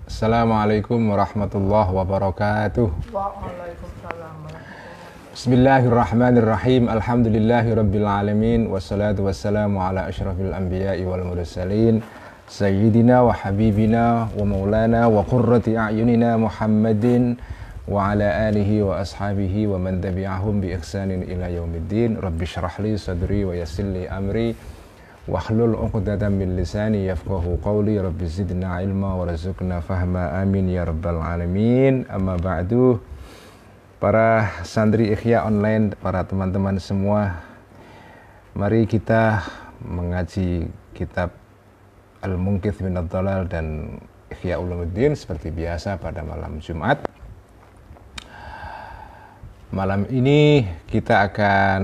Assalamualaikum warahmatullahi wabarakatuh. Waalaikumsalam. Bismillahirrahmanirrahim. Alhamdulillahi rabbil alamin. Wassalatu wassalamu ala asyrafil anbiya'i wal mursalin. Sayyidina wa habibina wa maulana wa qurrati a'yunina Muhammadin wa ala alihi wa ashabihi wa man tabi'ahum bi ihsanin ila yaumiddin. Rabbi syrah li sadri wa yassir li amri wahlul 'uqdatam min lisani yafqahu qawli. Rabbi zidna ilma warzuqna fahma, amin ya rabbal alamin. Amma ba'du. Para santri Ikhya online, para teman-teman semua, mari kita mengaji kitab Al-Munqidh minadh Dhalal dan Ihya Ulumuddin seperti biasa pada malam Jumat. Malam ini kita akan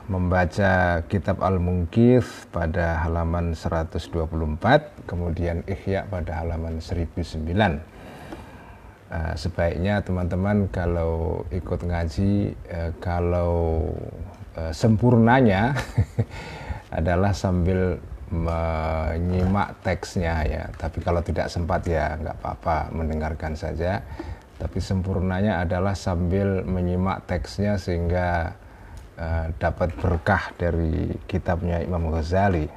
membaca kitab Al-Munqidh pada halaman 124, kemudian Ihya pada halaman 1009. Sebaiknya teman-teman kalau ikut ngaji, kalau sempurnanya adalah sambil menyimak teksnya ya. Tapi kalau tidak sempat ya nggak apa-apa, mendengarkan saja. Tapi sempurnanya adalah sambil menyimak teksnya sehingga dapat berkah dari kitabnya Imam Ghazali.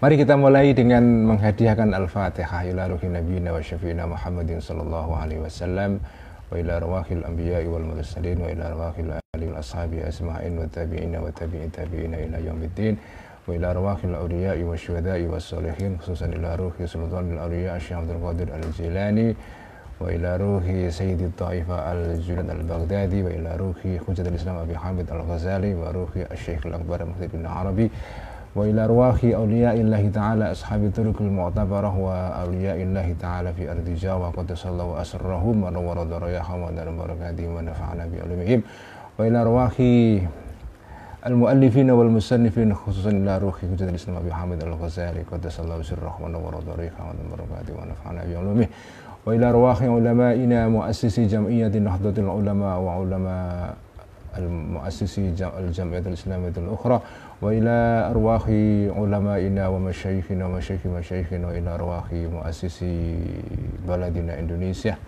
Mari kita mulai dengan menghadiahkan Al-Fatihah ila ruhi nabiyina wa syafi'ina Muhammadin sallallahu alaihi wasallam wa ila arwahil anbiya'i wal mursalin wa ila arwahil ali wal ashabi asma'in wa tabi'ina wa tabi'in tabi'ina ila yaumiddin wa ila arwahil awliya'i wa syuhada'i was sholihin, khususan ila ruhi sultanil awliya' Syekh Abdul Qadir Al-Jilani wa ila ruhi Sayyidi Ta'ifa Al-Junaid Al-Baghdadi wa ila ruhi Hujjatul Islam Abi Hamid Al-Ghazali wa ruhi Syekh Al-Akbar Muhyiddin bin Arabi wa ila ruhi awliya'illahi ta'ala ashabi turuqil mu'tabarah wa awliya'illahi ta'ala fi ardi Jawa qaddasallahu asrarahum wa nawwara darayahum wa dalam barakatihim wa nafa'ana bi ulumihim wa ila ruhi al-muallifin wal musannifin, khususan ila ruhi Hujjatul Islam Abi Hamid Al-Ghazali qaddasallahu sirrahum wa nawwara darayahum wa dalam barakatihim wa nafa'ana bi ulumihim wa ila arwahi ulama'ina muassisi jam'iyyati Nahdlatul Ulama wa ulama al-muassisi al-jam'iyyatul islamiyatul ukhra wa ila arwahi ulama'ina wa masyayikhina wa masyayikh-masyayikhina wa ila arwahi muassisi baladina Indonesia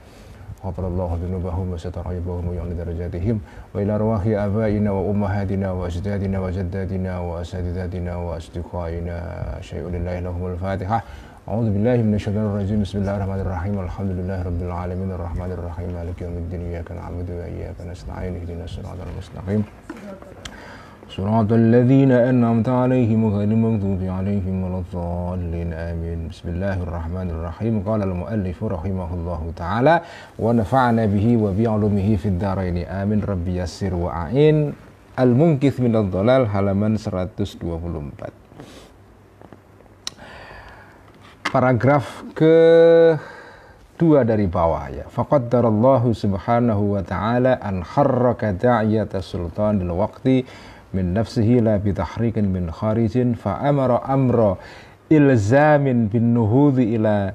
ghafarallahu dzunubahum wa satara aibahum wa ya'la darajatihim wa ila arwahi abaina wa ummahatina wa ajdadina wa jaddatina wa asatidatina wa asdiqaina syai'ulillahi lahumul fatihah. A'udzu billahi minasyaitonir rajim. Bismillahirrahmanirrahim. Alhamdulillahirabbil alamin arrahmanir rahim maliki yaumiddin iyyaka na'budu wa iyyaka nasta'in ihdinas siratal mustaqim siratal ladzina an'amta 'alaihim ghairil maghdubi 'alaihim waladdallin amin. Bismillahirrahmanirrahim. Qala al-muallif rahimahullahu ta'ala wa nafa'ana bihi wa bi 'ulumihi fid dharain amin. Rabbi yassir wa a'in. Al-Munqidh minadh Dhalal halaman 124. Paragraf kedua dari bawah ya. Faqaddarallahu subhanahu wa ta'ala an harraka da'iyata sultanil waqti min nafsihi la bitahrikin min kharijin fa amara amra ilzamin bin nuhudhi ila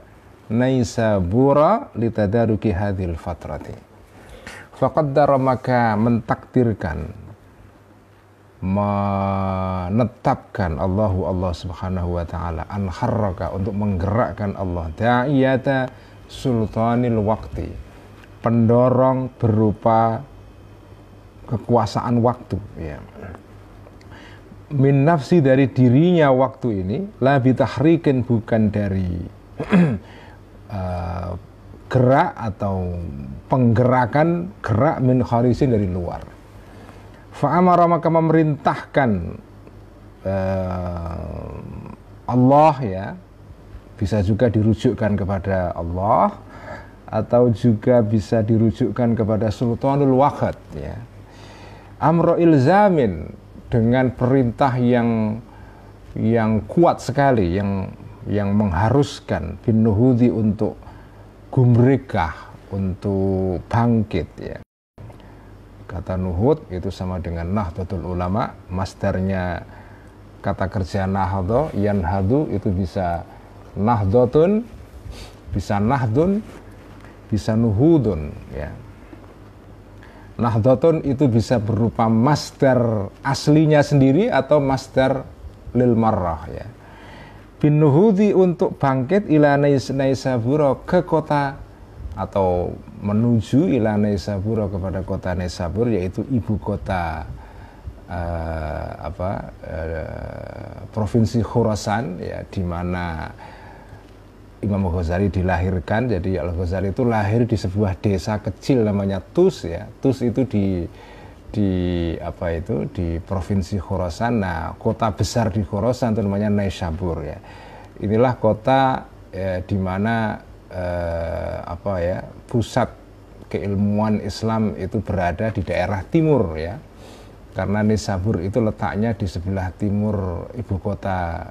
Naisabura litadaruki hadhil fatrati. Faqaddara, maka mentakdirkan, menetapkan Allah subhanahu wa ta'ala an harraka, untuk menggerakkan Allah, da'iyata sultanil waqti, pendorong berupa kekuasaan waktu ya. Min nafsi, dari dirinya waktu ini, la bitahrikin, bukan dari gerak atau penggerakan gerak, min kharisin, dari luar. Fa'amara, maka memerintahkan Allah ya, bisa juga dirujukkan kepada Allah atau juga bisa dirujukkan kepada Sultanul Waqt ya. Amro ilzamin, dengan perintah yang kuat sekali, yang mengharuskan, bin nuhudi, untuk gumregah, untuk bangkit ya. Kata nuhud itu sama dengan Nahdlatul Ulama, masdarnya kata kerja nahdo, yanhadu, itu bisa nahdotun, bisa nahdun, bisa nuhudun ya. Nahdotun itu bisa berupa masdar aslinya sendiri atau masdar lil marrah ya. bin nuhudi untuk bangkit ila Naisabura ke kota atau menuju ila Naisabura kepada kota Naisabur, yaitu ibu kota provinsi Khurasan ya, di mana Imam Ghazali dilahirkan. Jadi Al-Ghazali itu lahir di sebuah desa kecil namanya Tus ya. Tus itu di provinsi Khurasan. Nah, kota besar di Khurasan itu namanya Naisabur ya. Inilah kota di mana pusat keilmuan Islam itu berada di daerah timur ya. Karena Naisabur itu letaknya di sebelah timur ibu kota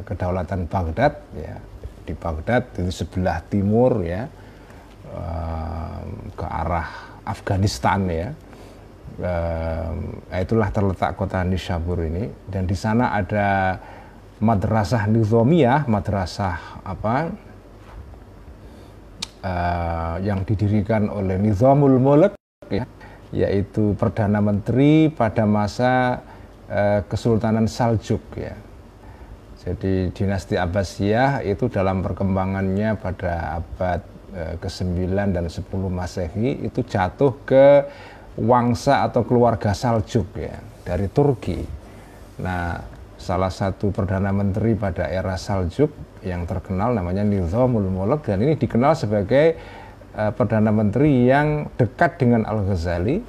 kedaulatan Baghdad ya. Di Baghdad itu sebelah timur ya, ke arah Afghanistan ya. Itulah terletak kota Naisabur ini, dan di sana ada madrasah nizamiyah, madrasah yang didirikan oleh Nizamul Mulk ya, yaitu perdana menteri pada masa Kesultanan Saljuk ya. Jadi dinasti Abbasiyah itu dalam perkembangannya pada abad ke-9 dan 10 Masehi itu jatuh ke wangsa atau keluarga Saljuk ya, dari Turki. Nah, salah satu perdana menteri pada era Saljuk yang terkenal namanya Nizamul Mulk, dan ini dikenal sebagai perdana menteri yang dekat dengan Al-Ghazali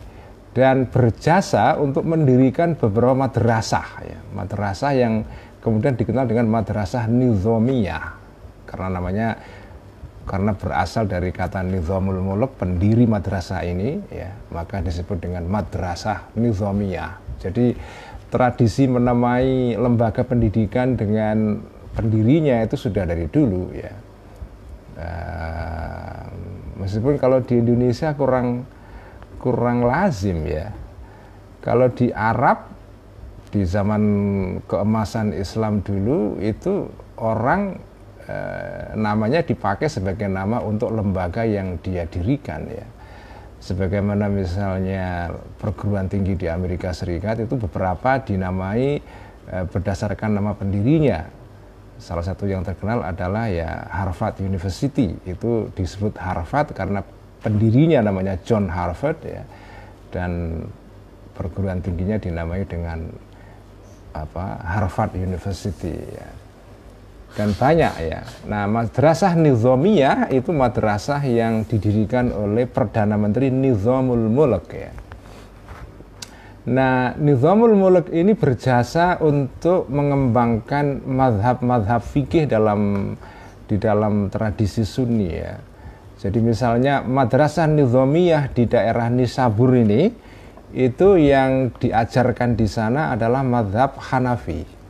dan berjasa untuk mendirikan beberapa madrasah ya, madrasah yang kemudian dikenal dengan madrasah nizamiyah karena berasal dari kata Nizamul Mulk, pendiri madrasah ini ya, maka disebut dengan madrasah nizamiyah. Jadi tradisi menamai lembaga pendidikan dengan pendirinya itu sudah dari dulu ya. Meskipun kalau di Indonesia kurang lazim ya. Kalau di Arab di zaman keemasan Islam dulu itu orang namanya dipakai sebagai nama untuk lembaga yang dia dirikan ya. Sebagaimana misalnya perguruan tinggi di Amerika Serikat itu beberapa dinamai berdasarkan nama pendirinya. Salah satu yang terkenal adalah ya Harvard University, itu disebut Harvard karena pendirinya namanya John Harvard ya, dan perguruan tingginya dinamai dengan Harvard University ya. Dan banyak ya. Nah, madrasah nizamiyah itu madrasah yang didirikan oleh Perdana Menteri Nizamul Mulk ya. Nah, Nizamul Mulk ini berjasa untuk mengembangkan madhab-madhab fikih di dalam tradisi Sunni ya. Jadi misalnya madrasah nizamiyah di daerah Naisabur ini, itu yang diajarkan di sana adalah madhab Hanafi.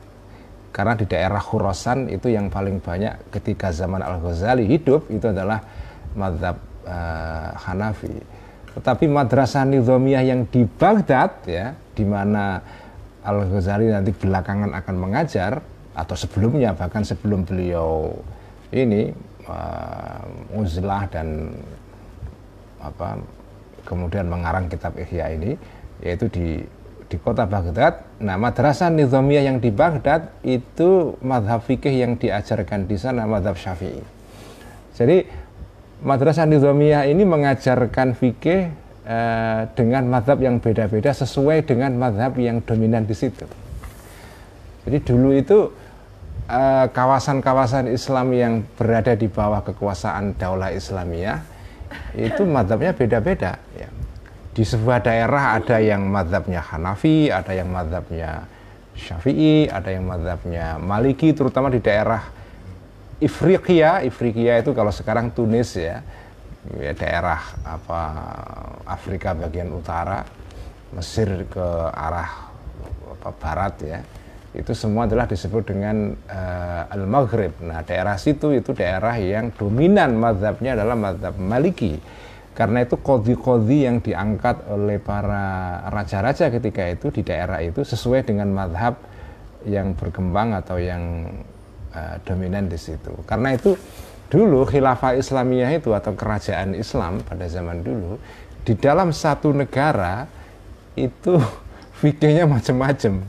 Karena di daerah Khurasan itu yang paling banyak ketika zaman Al-Ghazali hidup itu adalah madhab Hanafi. Tetapi madrasah nizamiyah yang di Baghdad ya, di mana Al-Ghazali nanti belakangan akan mengajar, atau sebelumnya, bahkan sebelum beliau ini uzlah dan kemudian mengarang kitab Ihya ini, yaitu di kota Baghdad. Nah, madrasah nizamiyah yang di Baghdad itu madhab fikih yang diajarkan di sana madhab Syafi'i. Jadi madrasah nizamiyah ini mengajarkan fikih dengan madhab yang beda-beda sesuai dengan madhab yang dominan di situ. Jadi dulu itu kawasan-kawasan Islam yang berada di bawah kekuasaan Daulah Islamiyah itu madhabnya beda-beda ya. Di sebuah daerah ada yang madhabnya Hanafi, ada yang madhabnya Syafi'i, ada yang madhabnya Maliki, terutama di daerah Ifriqiya itu kalau sekarang Tunis ya, daerah Afrika bagian utara, Mesir ke arah barat ya, itu semua adalah disebut dengan Al-Maghrib. Nah, daerah situ itu daerah yang dominan madhabnya adalah madhab Maliki. Karena itu qadhi-qadhi yang diangkat oleh para raja-raja ketika itu di daerah itu sesuai dengan madhab yang berkembang atau yang dominan di situ. Karena itu dulu khilafah Islamiyah itu atau kerajaan Islam pada zaman dulu di dalam satu negara itu fikihnya macam-macam.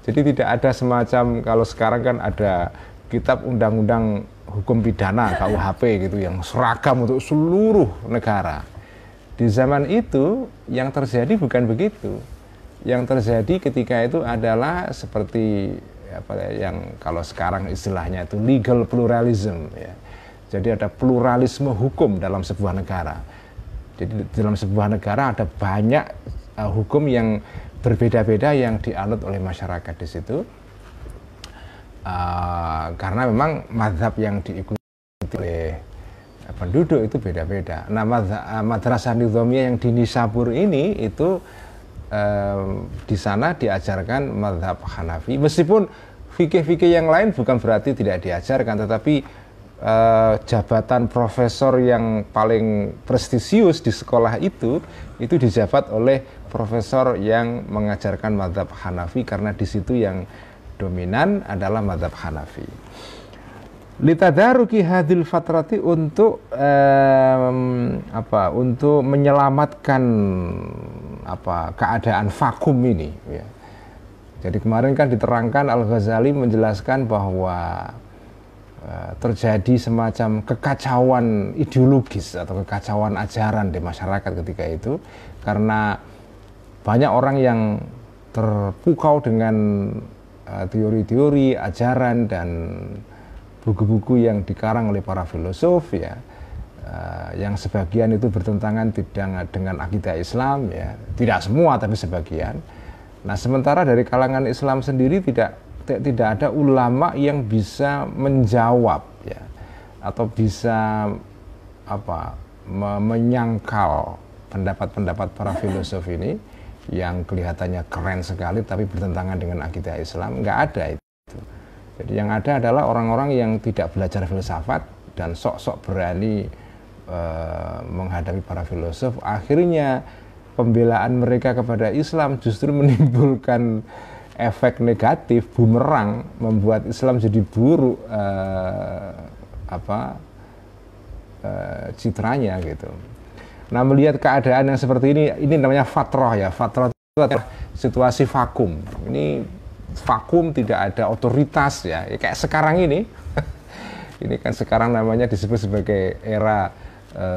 Jadi tidak ada semacam kalau sekarang kan ada kitab undang-undang hukum pidana KUHP gitu yang seragam untuk seluruh negara. Di zaman itu yang terjadi bukan begitu. Yang terjadi ketika itu adalah seperti yang kalau sekarang istilahnya itu legal pluralism ya. Jadi ada pluralisme hukum dalam sebuah negara. Jadi dalam sebuah negara ada banyak hukum yang berbeda-beda yang dianut oleh masyarakat di situ. Karena memang mazhab yang diikuti oleh penduduk itu beda-beda. Nah, madrasah nizamiyah yang di Nisabur ini itu di sana diajarkan mazhab Hanafi. Meskipun fikih-fikih yang lain bukan berarti tidak diajarkan, tetapi jabatan profesor yang paling prestisius di sekolah itu dijabat oleh profesor yang mengajarkan mazhab Hanafi karena di situ yang dominan adalah mazhab Hanafi. Litadaruki hadil fatrati untuk untuk menyelamatkan keadaan vakum ini ya. Jadi kemarin kan diterangkan Al-Ghazali menjelaskan bahwa terjadi semacam kekacauan ideologis atau kekacauan ajaran di masyarakat ketika itu karena banyak orang yang terpukau dengan teori-teori, ajaran dan buku-buku yang dikarang oleh para filosof ya, yang sebagian itu bertentangan dengan akidah Islam ya, tidak semua tapi sebagian. Nah sementara dari kalangan Islam sendiri tidak ada ulama yang bisa menjawab ya atau bisa menyangkal pendapat-pendapat para filosof ini yang kelihatannya keren sekali tapi bertentangan dengan akidah Islam. Nggak ada itu. Jadi yang ada adalah orang-orang yang tidak belajar filsafat dan sok-sok berani menghadapi para filosof. Akhirnya pembelaan mereka kepada Islam justru menimbulkan efek negatif, bumerang, membuat Islam jadi buruk citranya gitu. Nah melihat keadaan yang seperti ini namanya fatrah ya. Fatrah itu adalah situasi vakum. Ini vakum, tidak ada otoritas ya. Kayak sekarang ini. Ini kan sekarang namanya disebut sebagai era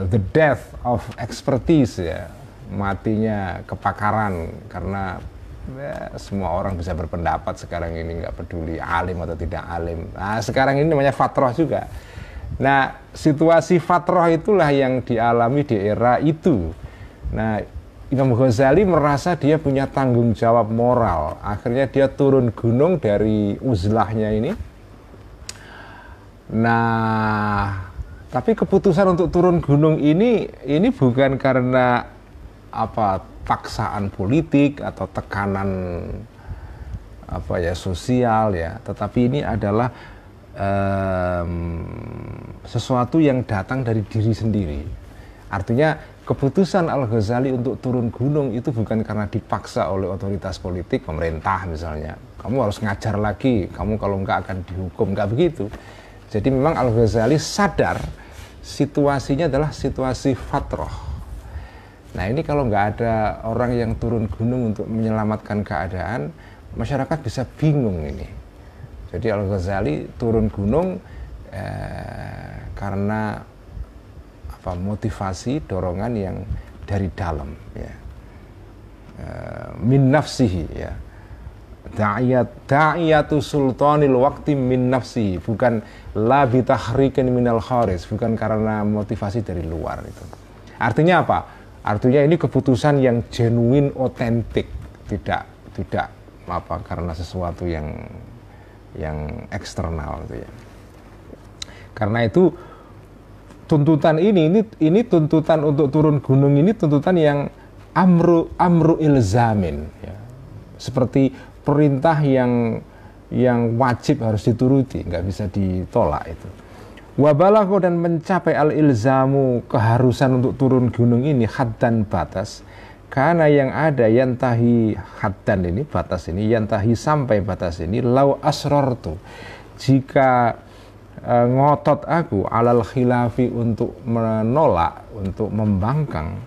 the death of expertise ya. Matinya kepakaran karena semua orang bisa berpendapat sekarang ini, nggak peduli alim atau tidak alim. Nah sekarang ini namanya fatrah juga. Nah situasi fatrah itulah yang dialami di era itu. Nah Imam Ghazali merasa dia punya tanggung jawab moral. Akhirnya dia turun gunung dari uzlahnya ini. Nah tapi keputusan untuk turun gunung ini bukan karena paksaan politik atau tekanan sosial ya, tetapi ini adalah sesuatu yang datang dari diri sendiri. Artinya keputusan Al-Ghazali untuk turun gunung itu bukan karena dipaksa oleh otoritas politik, pemerintah misalnya, kamu harus ngajar lagi, kamu kalau enggak akan dihukum, enggak begitu. Jadi memang Al-Ghazali sadar situasinya adalah situasi fatrah. Nah ini kalau nggak ada orang yang turun gunung untuk menyelamatkan keadaan, masyarakat bisa bingung ini. Jadi Al-Ghazali turun gunung karena motivasi, dorongan yang dari dalam ya. Min nafsihi ya. Da'iyatu sultanil waqti min nafsihi, bukan la bitahrikin minal kharis, bukan karena motivasi dari luar itu. Artinya apa? Artinya ini keputusan yang genuine, otentik, tidak karena sesuatu yang eksternal gitu ya. Karena itu tuntutan ini tuntutan untuk turun gunung ini tuntutan yang amru ilzamin ya. Seperti perintah yang wajib harus dituruti, nggak bisa ditolak itu. Wabalagho dan mencapai al-ilzamu, keharusan untuk turun gunung ini haddan batas, karena yang ada yantahi haddan ini, batas ini, yantahi sampai batas ini, lau asrartu, jika ngotot aku alal khilafi untuk menolak, untuk membangkang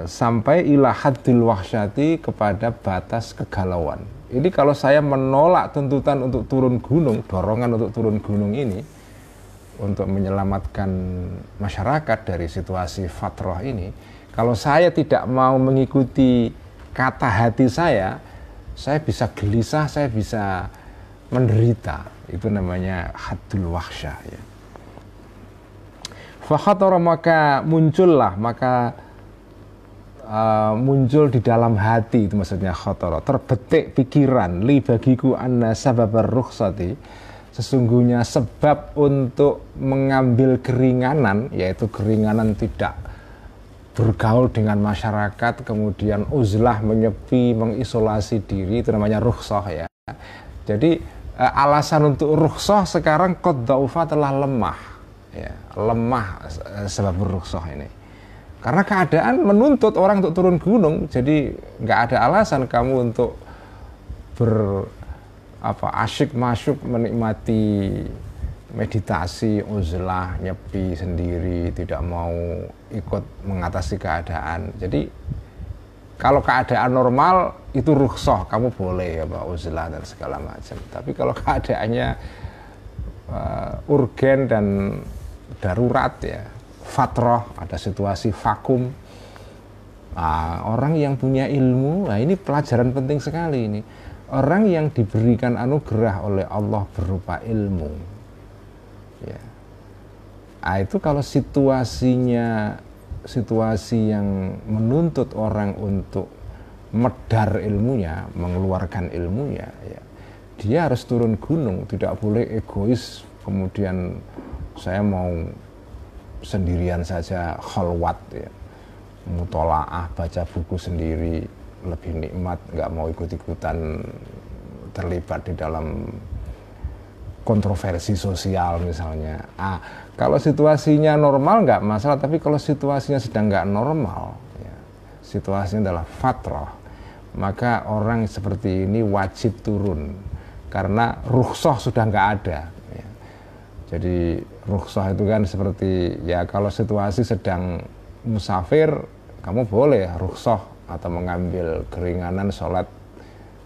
sampai ila haddil wahsyati, kepada batas kegalauan. Ini kalau saya menolak tuntutan untuk turun gunung, dorongan untuk turun gunung ini, untuk menyelamatkan masyarakat dari situasi fatrah ini, kalau saya tidak mau mengikuti kata hati saya bisa gelisah, saya bisa menderita. Itu namanya haddul wahsyah ya. Fakhatara, maka muncullah, muncul di dalam hati, itu maksudnya khatara, terbetik pikiran, li bagiku anna sababar rukhsati, sesungguhnya sebab untuk mengambil keringanan, yaitu keringanan tidak bergaul dengan masyarakat, kemudian uzlah, menyepi, mengisolasi diri, itu namanya rukhsah ya. Jadi alasan untuk rukhsah sekarang qad dhaufa, telah lemah ya, lemah sebab rukhsah ini. Karena keadaan menuntut orang untuk turun gunung, jadi nggak ada alasan kamu untuk asyik masyuk menikmati meditasi, uzlah, nyepi sendiri, tidak mau ikut mengatasi keadaan. Jadi kalau keadaan normal itu rukhsah, kamu boleh ya uzlah dan segala macam. Tapi kalau keadaannya urgen dan darurat ya, fatrah, ada situasi vakum, orang yang punya ilmu, ini pelajaran penting sekali ini. Orang yang diberikan anugerah oleh Allah berupa ilmu, ya, itu kalau situasi yang menuntut orang untuk medar ilmunya, mengeluarkan ilmunya, ya, dia harus turun gunung, tidak boleh egois, kemudian saya mau sendirian saja khalwat ya, mutolaah, baca buku sendiri lebih nikmat, nggak mau ikut-ikutan terlibat di dalam kontroversi sosial misalnya. Kalau situasinya normal nggak masalah, tapi kalau situasinya sedang nggak normal ya, situasinya adalah fatrah, maka orang seperti ini wajib turun karena rukhsah sudah nggak ada ya. Jadi rukhsah itu kan seperti ya, kalau situasi sedang musafir kamu boleh rukhsah atau mengambil keringanan sholat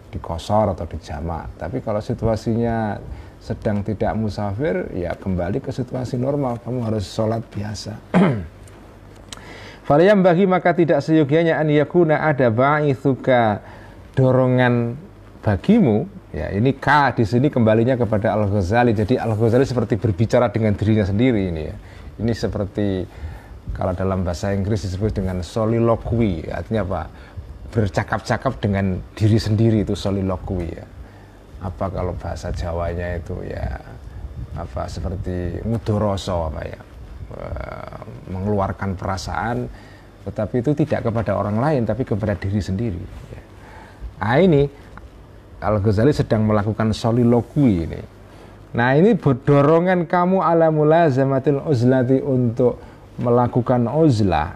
di qashar atau di jamak. Tapi kalau situasinya sedang tidak musafir, ya kembali ke situasi normal, kamu harus sholat biasa. Falayam bagi, maka tidak seyogianya an yakuna, ada ba'ithuka, dorongan bagimu. Ya, ini ka di sini kembalinya kepada Al-Ghazali. Jadi Al-Ghazali seperti berbicara dengan dirinya sendiri ini ya. Ini seperti kalau dalam bahasa Inggris disebut dengan soliloquy, artinya apa? Bercakap-cakap dengan diri sendiri, itu soliloquy ya. Apa kalau bahasa Jawanya itu ya apa, seperti mudoroso apa ya, mengeluarkan perasaan, tetapi itu tidak kepada orang lain tapi kepada diri sendiri ya. Ini Al-Ghazali sedang melakukan soliloquy ini. Nah, ini dorongan kamu ala mulazamatil uzlati, untuk melakukan uzlah.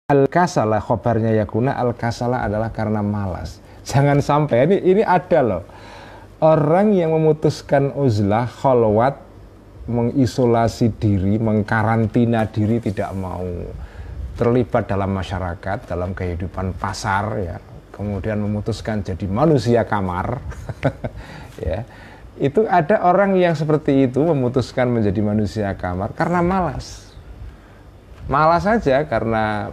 Al-kasala, khobarnya yakuna, al-kasala adalah karena malas. Jangan sampai, ini ada loh, orang yang memutuskan uzlah, khalwat, mengisolasi diri, mengkarantina diri, tidak mau terlibat dalam masyarakat, dalam kehidupan pasar ya, kemudian memutuskan jadi manusia kamar. Ya, itu ada orang yang seperti itu, memutuskan menjadi manusia kamar karena malas saja, karena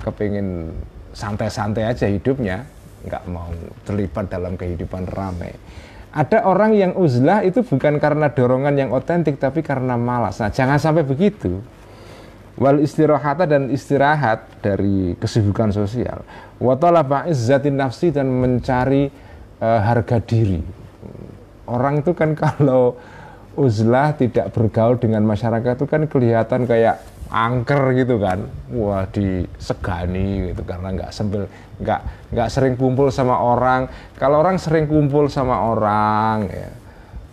kepingin santai-santai aja hidupnya, nggak mau terlibat dalam kehidupan ramai. Ada orang yang uzlah itu bukan karena dorongan yang otentik, tapi karena malas. Nah, jangan sampai begitu. Wal istirahata, dan istirahat dari kesibukan sosial. Wa talaba izzatin nafsi, dan mencari harga diri. Orang itu kan kalau uzlah tidak bergaul dengan masyarakat itu kan kelihatan kayak angker gitu kan, wah disegani gitu, karena nggak sering kumpul sama orang. Kalau orang sering kumpul sama orang ya,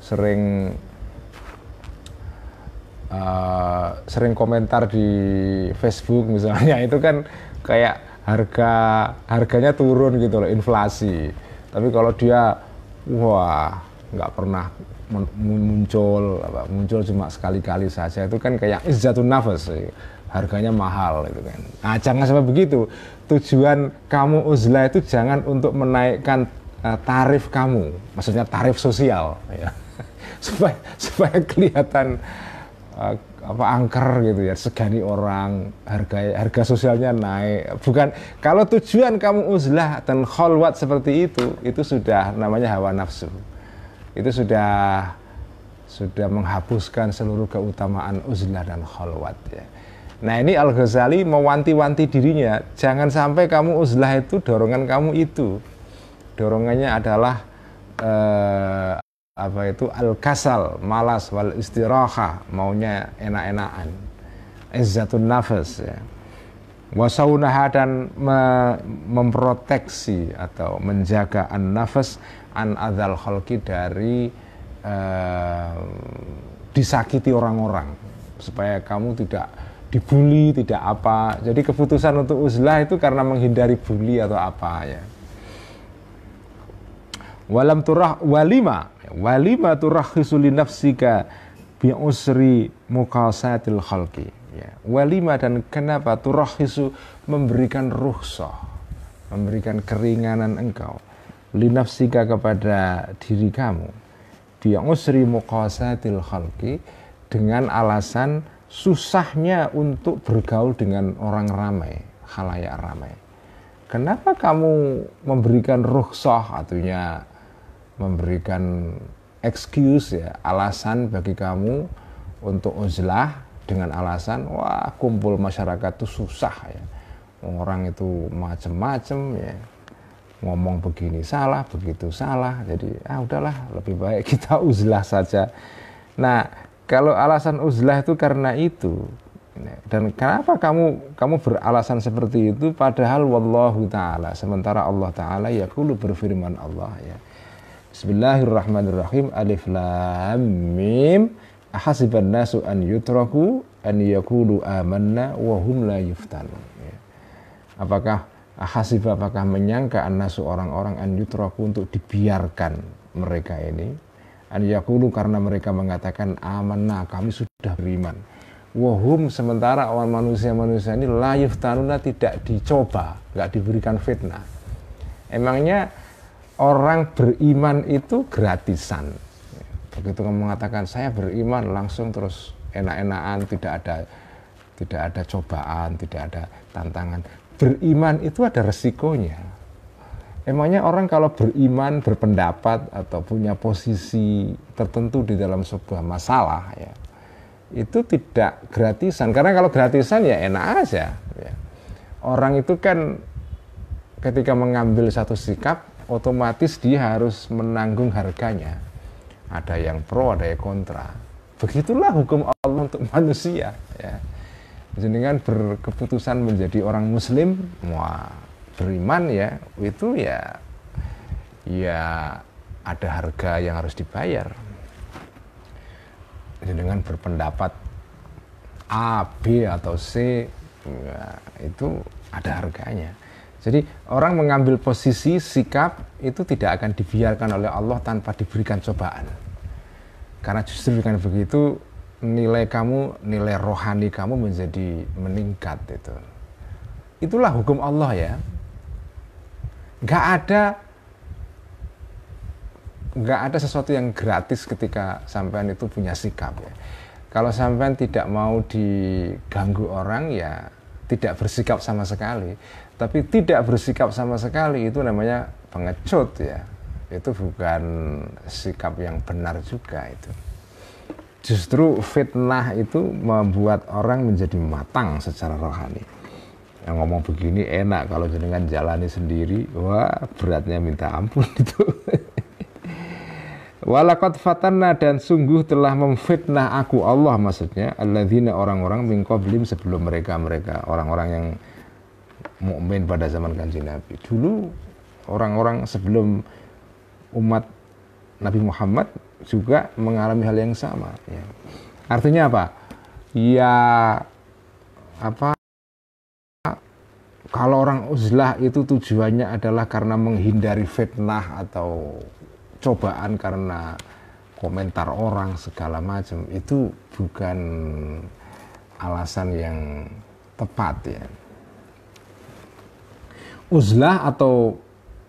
sering komentar di Facebook misalnya, itu kan kayak harganya turun gitu loh, inflasi. Tapi kalau dia nggak pernah muncul cuma sekali-kali saja, itu kan kayak izzatun nafas, harganya mahal itu kan. Nah, jangan sampai begitu. Tujuan kamu uzlah itu jangan untuk menaikkan tarif kamu, maksudnya tarif sosial, ya. supaya kelihatan angker gitu ya, segani orang, harga sosialnya naik. Bukan, kalau tujuan kamu uzlah dan khalwat seperti itu sudah namanya hawa nafsu. Itu sudah menghapuskan seluruh keutamaan uzlah dan khalwat ya. Nah, ini Al-Ghazali mewanti-wanti dirinya, jangan sampai kamu uzlah itu dorongan kamu itu. Dorongannya adalah al-kasal, malas, wal istiraha, maunya enak-enakan, izzatun nafas ya. Wasaunaha, dan memproteksi atau menjaga an-nafas an adzal khalqi, dari disakiti orang-orang, supaya kamu tidak dibully, tidak apa. Jadi keputusan untuk uzlah itu karena menghindari bully atau apa ya. Walima turakhisu li nafsika bi usri muqasatil khalqi ya. Walima, dan kenapa turakhisu, memberikan rukhsah, memberikan keringanan engkau li nafsika, kepada diri kamu, bi usri muqasatil khalqi, dengan alasan susahnya untuk bergaul dengan orang ramai, khalayak ramai. Kenapa kamu memberikan rukhsah, artinya memberikan excuse ya, alasan bagi kamu untuk uzlah, dengan alasan wah kumpul masyarakat itu susah ya, orang itu macam-macam ya, ngomong begini salah, begitu salah, jadi udahlah, lebih baik kita uzlah saja. Nah, kalau alasan uzlah itu karena itu, dan kenapa kamu beralasan seperti itu, padahal wallahu ta'ala, sementara Allah ta'ala yaqulu, berfirman Allah ya, Bismillahirrahmanirrahim, alif lam mim, ahasiban nasu an yutraku an yaqulu amanna wa hum la yuftanun ya. Apakah menyangka an-nasu, orang-orang, an yutraku, untuk dibiarkan mereka ini, an yaqulu, karena mereka mengatakan amanna, kami sudah beriman, wahum, sementara orang manusia ini la yuftanuna, tidak dicoba, nggak diberikan fitnah. Emangnya orang beriman itu gratisan? Begitu kamu mengatakan saya beriman, langsung terus enak-enakan, tidak ada cobaan, tidak ada tantangan. Beriman itu ada resikonya. Emangnya orang kalau beriman, berpendapat, atau punya posisi tertentu di dalam sebuah masalah ya, itu tidak gratisan. Karena kalau gratisan ya enak aja ya. Orang itu kan ketika mengambil satu sikap, otomatis dia harus menanggung harganya. Ada yang pro, ada yang kontra. Begitulah hukum Allah untuk manusia ya. Dengan berkeputusan menjadi orang muslim, beriman ya, itu ya ada harga yang harus dibayar. Dengan berpendapat A, B, atau C ya, itu ada harganya. Jadi orang mengambil posisi sikap itu tidak akan dibiarkan oleh Allah tanpa diberikan cobaan. Karena justru dengan begitu nilai rohani kamu menjadi meningkat itu. Itulah hukum Allah ya. Nggak ada sesuatu yang gratis ketika sampean itu punya sikap ya. Kalau sampean tidak mau diganggu orang ya tidak bersikap sama sekali. Tapi tidak bersikap sama sekali itu namanya pengecut ya. Itu bukan sikap yang benar juga itu. Justru fitnah itu membuat orang menjadi matang secara rohani. Yang ngomong begini enak, kalau jenengan jalani sendiri, wah beratnya minta ampun itu. Walaqad fatanna, dan sungguh telah memfitnah aku Allah, maksudnya alladzina, orang-orang min qablim, sebelum mereka orang-orang yang mukmin pada zaman Kanjeng Nabi. Dulu orang-orang sebelum umat Nabi Muhammad juga mengalami hal yang sama ya. Artinya apa? Ya kalau orang uzlah itu tujuannya adalah karena menghindari fitnah atau cobaan karena komentar orang segala macam, itu bukan alasan yang tepat ya. Uzlah atau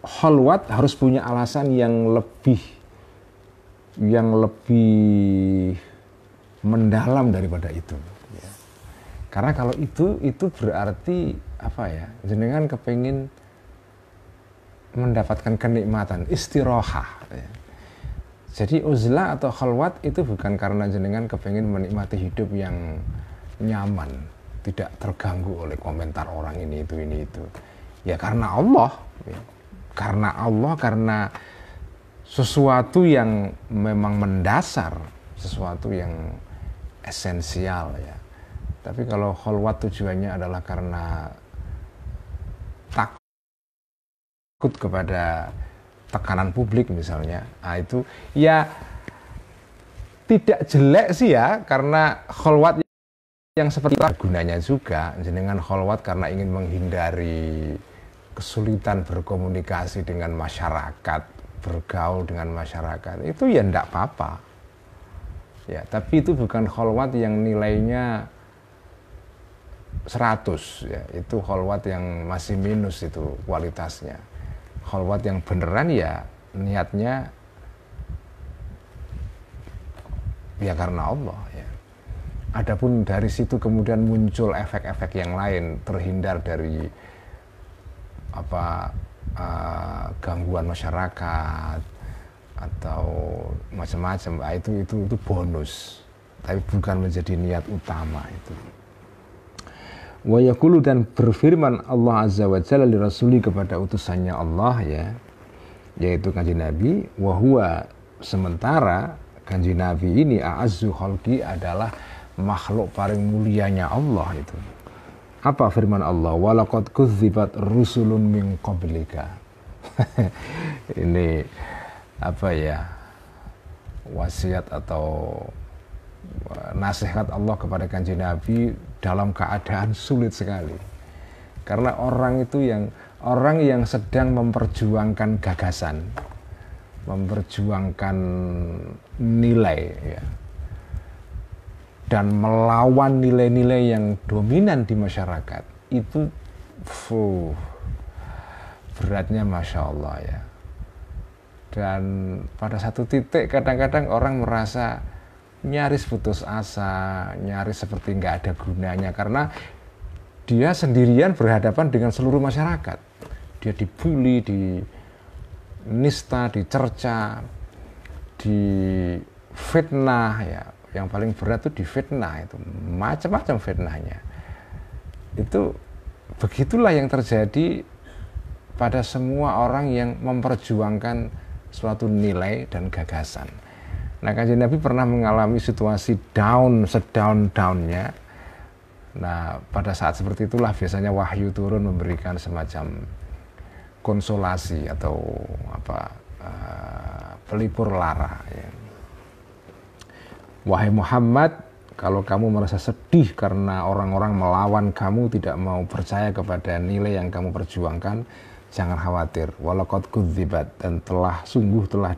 khalwat harus punya alasan yang lebih mendalam daripada itu. Ya. Karena kalau itu berarti apa ya? Jenengan kepingin mendapatkan kenikmatan, istirahat. Ya. Jadi uzlah atau khalwat itu bukan karena jenengan kepingin menikmati hidup yang nyaman, tidak terganggu oleh komentar orang ini itu. Ya karena Allah. Ya. Karena Allah, karena sesuatu yang memang mendasar, sesuatu yang esensial ya. Tapi kalau khalwat tujuannya adalah karena takut kepada tekanan publik misalnya, itu ya tidak jelek sih ya, karena khalwat yang seperti itu gunanya juga. Jenengan khalwat karena ingin menghindari kesulitan berkomunikasi dengan masyarakat, bergaul dengan masyarakat, itu ya enggak apa-apa ya. Tapi itu bukan khalwat yang nilainya 100 ya, itu khalwat yang masih minus itu kualitasnya. Khalwat yang beneran ya niatnya ya karena Allah ya. Adapun dari situ kemudian muncul efek-efek yang lain, terhindar dari gangguan masyarakat atau macam-macam, itu bonus, tapi bukan menjadi niat utama itu. Wa yaqulu, dan berfirman Allah Azza wa Jalla li rasuli, kepada utusannya Allah ya, yaitu Kanjeng Nabi, wa huwa, sementara Kanjeng Nabi ini a'azzu khalqi, adalah makhluk paling mulianya Allah itu. Apa firman Allah? Walaqad kudzibat rusulun min qablika. Ini apa ya, wasiat atau nasihat Allah kepada Kanjeng Nabi dalam keadaan sulit sekali. Karena orang yang sedang memperjuangkan gagasan, memperjuangkan nilai ya, dan melawan nilai-nilai yang dominan di masyarakat, itu beratnya Masya Allah ya. Dan pada satu titik kadang-kadang orang merasa nyaris putus asa, nyaris seperti nggak ada gunanya, karena dia sendirian berhadapan dengan seluruh masyarakat. Dia dibully, dinista, dicerca, difitnah ya. Yang paling berat itu difitnah, itu macam-macam fitnahnya. Itu begitulah yang terjadi pada semua orang yang memperjuangkan suatu nilai dan gagasan. Nah, Kanjeng Nabi pernah mengalami situasi sedown-downnya. Nah, pada saat seperti itulah biasanya wahyu turun memberikan semacam konsolasi atau pelipur lara ya. Wahai Muhammad, kalau kamu merasa sedih karena orang-orang melawan kamu, tidak mau percaya kepada nilai yang kamu perjuangkan, jangan khawatir. Walaqad kudzibat, dan sungguh telah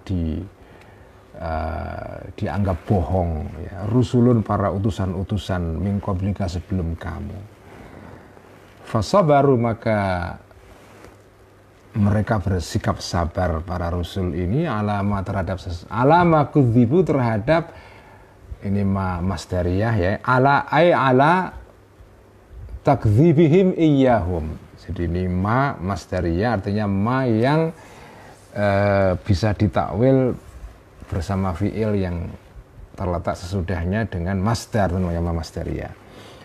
dianggap bohong ya, rusulun, para utusan-utusan min qablika, sebelum kamu. Fasabaru, maka mereka bersikap sabar, para rasul ini, alama kudzibu, terhadap ini masdariyah ya, ala takdzibihim iyyahum. Jadi ini masdariyah, artinya yang bisa ditakwil bersama fiil yang terletak sesudahnya dengan masdar, namanya masdariyah.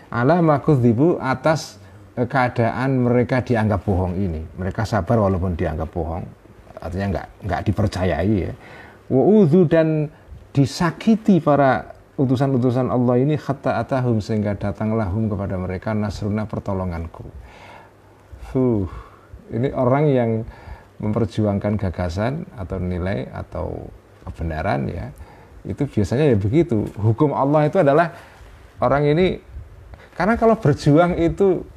Ala makudzibu, atas keadaan mereka dianggap bohong ini. Mereka sabar walaupun dianggap bohong, artinya nggak dipercayai ya. Wa udzu, dan disakiti para utusan-utusan Allah ini, hatta atahum, sehingga datanglah hum, kepada mereka, nasruna, pertolonganku. Ini orang yang memperjuangkan gagasan atau nilai atau kebenaran ya, itu biasanya ya begitu. Hukum Allah itu adalah orang ini, karena kalau berjuang itu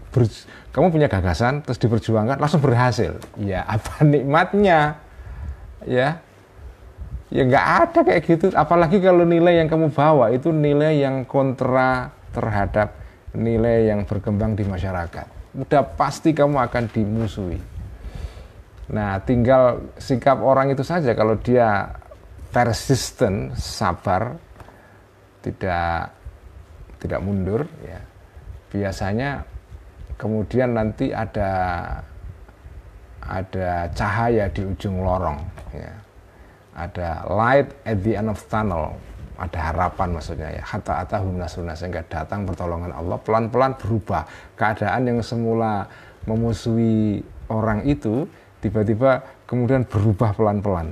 kamu punya gagasan terus diperjuangkan langsung berhasil, ya apa nikmatnya ya. Ya nggak ada kayak gitu, apalagi kalau nilai yang kamu bawa itu nilai yang kontra terhadap nilai yang berkembang di masyarakat, udah pasti kamu akan dimusuhi. Nah, tinggal sikap orang itu saja. Kalau dia persisten, sabar, tidak mundur, ya, biasanya kemudian nanti ada cahaya di ujung lorong, ya. Ada light at the end of tunnel, ada harapan maksudnya, ya. Hatta atahum nasruna, sehingga datang pertolongan Allah, pelan-pelan berubah. Keadaan yang semula memusuhi orang itu tiba-tiba kemudian berubah pelan-pelan.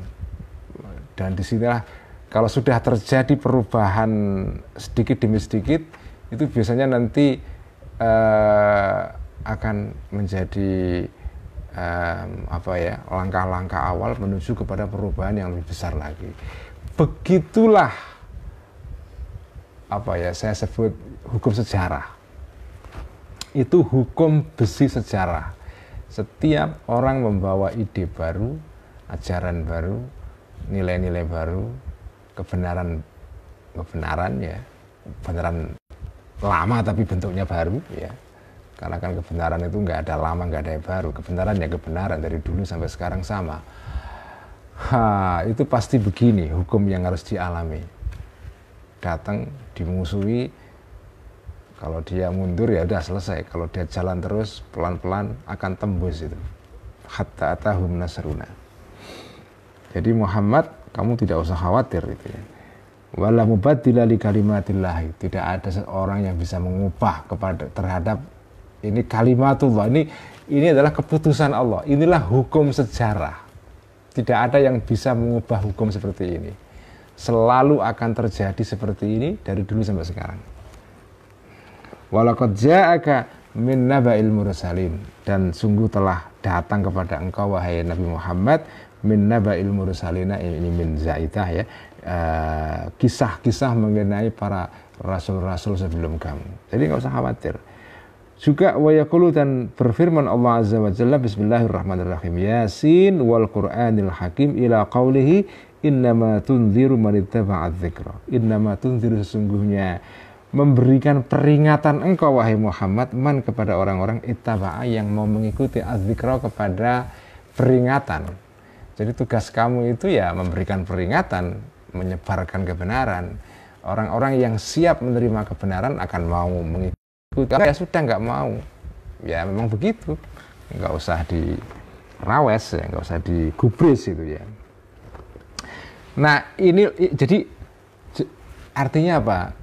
Dan disinilah kalau sudah terjadi perubahan sedikit demi sedikit, itu biasanya nanti akan menjadi langkah-langkah awal menuju kepada perubahan yang lebih besar lagi. Begitulah saya sebut hukum sejarah. Itu hukum besi sejarah. Setiap orang membawa ide baru, ajaran baru, nilai-nilai baru, kebenaran ya, kebenaran lama tapi bentuknya baru, ya. Karena kan kebenaran itu nggak ada lama, nggak ada yang baru. Kebenaran ya kebenaran, dari dulu sampai sekarang sama. Itu pasti begini hukum yang harus dialami. Datang, dimusuhi, kalau dia mundur ya udah selesai. Kalau dia jalan terus, pelan-pelan akan tembus itu. Hatta atahum nasruna. Jadi Muhammad, kamu tidak usah khawatir gitu ya. Wala mubaddila li kalimatillah. Tidak ada seorang yang bisa mengubah terhadap ini kalimatullah. Ini adalah keputusan Allah. Inilah hukum sejarah. Tidak ada yang bisa mengubah hukum seperti ini. Selalu akan terjadi seperti ini dari dulu sampai sekarang. Walaqad ja'aka min naba'il mursalin, dan sungguh telah datang kepada engkau wahai Nabi Muhammad min naba'il mursalina, ini min zaidah ya, kisah-kisah mengenai para rasul-rasul sebelum kamu. Jadi nggak usah khawatir. Juga wa yaqulu, dan berfirman Allah Azza wa Jalla, bismillahirrahmanirrahim, Yasin wal Qur'anil Hakim, ila qawlihi innama tunziru man ittaba'adz dzikra. Innama tunziru, sesungguhnya memberikan peringatan engkau wahai Muhammad man, kepada orang-orang ittaba'a, yang mau mengikuti az-dzikra, kepada peringatan. Jadi tugas kamu itu ya memberikan peringatan, menyebarkan kebenaran. Orang-orang yang siap menerima kebenaran akan mau mengikuti. Kalau ya sudah nggak mau, ya memang begitu, nggak usah dirawes, ya nggak usah digubris itu ya. Nah ini jadi artinya apa?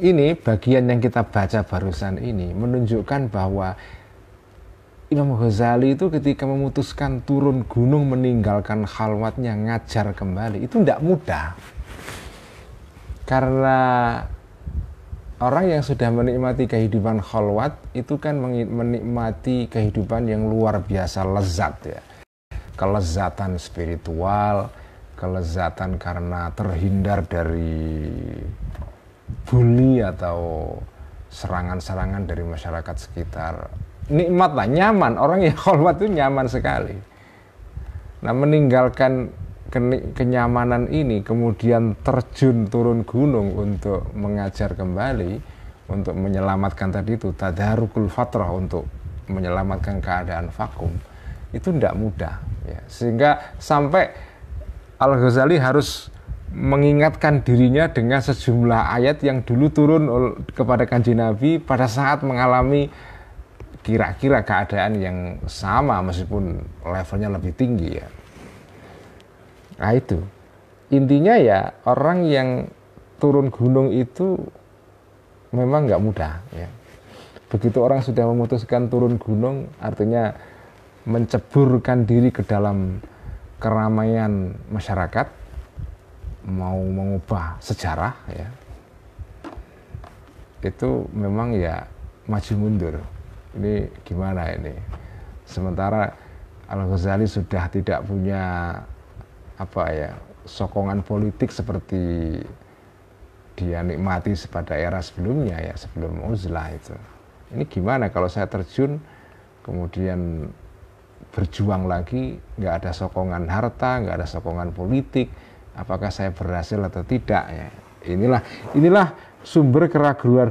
Ini bagian yang kita baca barusan ini menunjukkan bahwa Imam Ghazali itu ketika memutuskan turun gunung, meninggalkan khalwatnya, ngajar kembali, itu tidak mudah. Karena orang yang sudah menikmati kehidupan khalwat itu kan menikmati kehidupan yang luar biasa lezat ya. Kelezatan spiritual, kelezatan karena terhindar dari bully atau serangan-serangan dari masyarakat sekitar. Nikmat lah, nyaman. Orang yang khalwat itu nyaman sekali. Nah, meninggalkan kenyamanan ini, kemudian terjun turun gunung untuk mengajar kembali, untuk menyelamatkan tadi itu tadarukul fatrah, untuk menyelamatkan keadaan vakum, itu tidak mudah ya. Sehingga sampai Al-Ghazali harus mengingatkan dirinya dengan sejumlah ayat yang dulu turun kepada Kanjeng Nabi pada saat mengalami kira-kira keadaan yang sama meskipun levelnya lebih tinggi ya. Nah itu intinya ya, orang yang turun gunung itu memang nggak mudah ya. Begitu orang sudah memutuskan turun gunung, artinya menceburkan diri ke dalam keramaian masyarakat, mau mengubah sejarah ya, itu memang ya maju mundur. Ini gimana ini? Sementara Al-Ghazali sudah tidak punya sokongan politik seperti dia nikmati pada era sebelumnya ya, sebelum uzlah itu. Ini gimana kalau saya terjun kemudian berjuang lagi, nggak ada sokongan harta, nggak ada sokongan politik, apakah saya berhasil atau tidak ya? Inilah sumber keraguan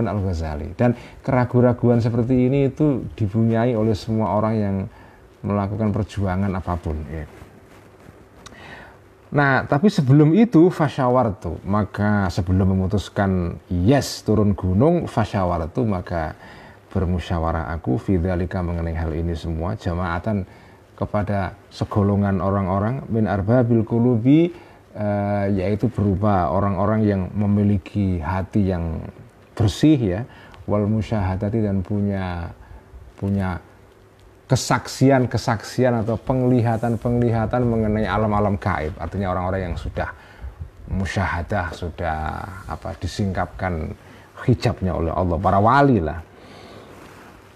Al-Ghazali, dan keraguan seperti ini itu dipunyai oleh semua orang yang melakukan perjuangan apapun ya. Nah, tapi sebelum itu fasyawartu, maka sebelum memutuskan yes turun gunung, fasyawartu, maka bermusyawarah aku fidzalika mengenai hal ini semua jamaatan kepada segolongan orang-orang min arbabil qulubi, yaitu berupa orang-orang yang memiliki hati yang bersih ya, wal musyahadati, dan punya kesaksian atau penglihatan mengenai alam-alam gaib. Artinya orang-orang yang sudah musyahadah, sudah disingkapkan hijabnya oleh Allah, para wali lah.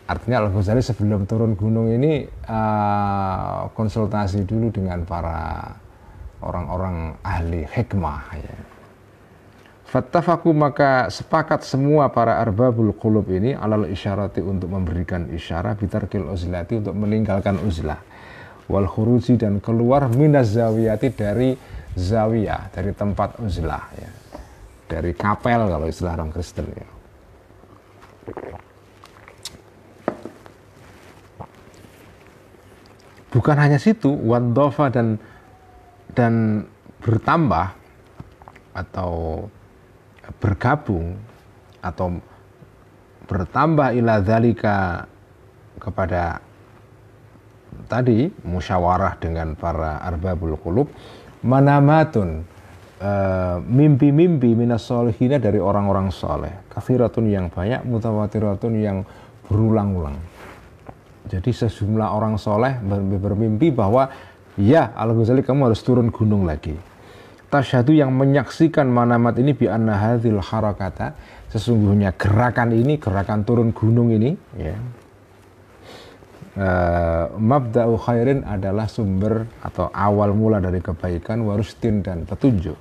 Artinya Al-Ghazali sebelum turun gunung ini konsultasi dulu dengan para orang-orang ahli hikmah ya. Fattafaku, maka sepakat semua para arbabul qulub ini alal isyarati, untuk memberikan isyarat, bitarkil uzlati, untuk meninggalkan uzlah, wal khuruji, dan keluar minaz zawiyati, dari zawiyah, dari tempat uzlah ya, dari kapel kalau istilah orang Kristen ya. Bukan hanya situ, wadhafa, dan bertambah atau bergabung atau bertambah ila dzalika, kepada tadi musyawarah dengan para arbabul qulub, manamatun, mimpi-mimpi minas solihina, dari orang-orang soleh, katsiratun, yang banyak, mutawatiratun, yang berulang-ulang. Jadi sejumlah orang soleh bermimpi bahwa ya Al-Ghazali, kamu harus turun gunung lagi. Tasyhadu, yang menyaksikan manamat ini, bi anna hadzal harakata, sesungguhnya gerakan ini, gerakan turun gunung ini ya, mabda'u khairin, adalah sumber atau awal mula dari kebaikan, warustin, dan petunjuk.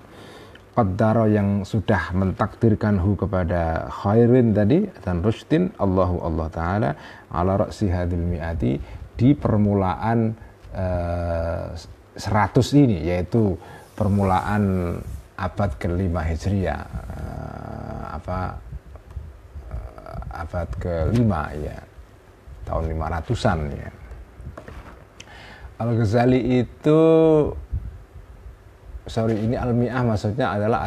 Qaddara, yang sudah mentakdirkan kepada khairin tadi dan rustin, Allah Ta'ala, ala ra'si hadil mi'ati, di permulaan 100 ini, yaitu permulaan abad ke-5 Hijriah, abad ke-5 ya, tahun 500-an ya. Al-Ghazali itu, ini al-mi'ah maksudnya adalah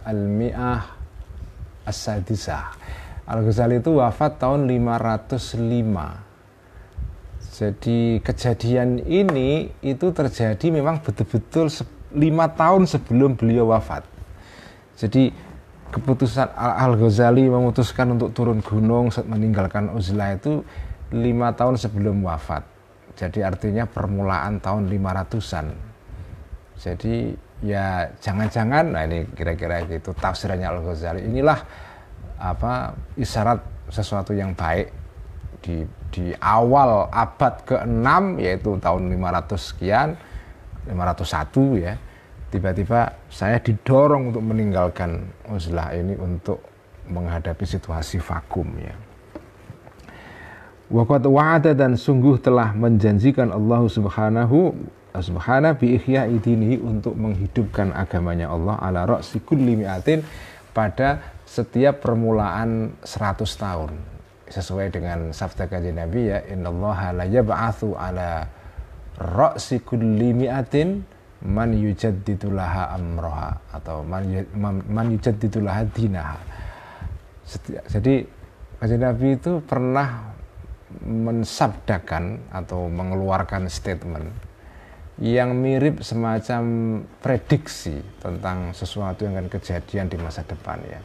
al-mi'ah as-sadisah. Al-Ghazali itu wafat tahun 505. Jadi kejadian ini itu terjadi memang betul-betul 5 tahun sebelum beliau wafat. Jadi keputusan Al-Ghazali memutuskan untuk turun gunung, meninggalkan uzlah, itu 5 tahun sebelum wafat. Jadi artinya permulaan tahun 500-an. Jadi ya jangan-jangan, nah ini kira-kira gitu tafsirannya Al-Ghazali. Inilah isyarat sesuatu yang baik di awal abad ke-6, yaitu tahun 500 sekian, 501 ya, tiba-tiba saya didorong untuk meninggalkan uzlah ini untuk menghadapi situasi vakum ya. Waqad wa'ada, dan sungguh telah menjanjikan Allah subhanahu bi ihya'i dinihi, untuk menghidupkan agamanya Allah, ala ra'si kulli mi'atin, pada setiap permulaan 100 tahun, sesuai dengan sabda kanjeng Nabi ya, innallaha la yab'atsu ala ra'si kulli mi'atin man yujaddidu laha amroha, atau man yujaddidu laha dinaha. Jadi kanjeng Nabi itu pernah mensabdakan atau mengeluarkan statement yang mirip semacam prediksi tentang sesuatu yang akan kejadian di masa depan ya.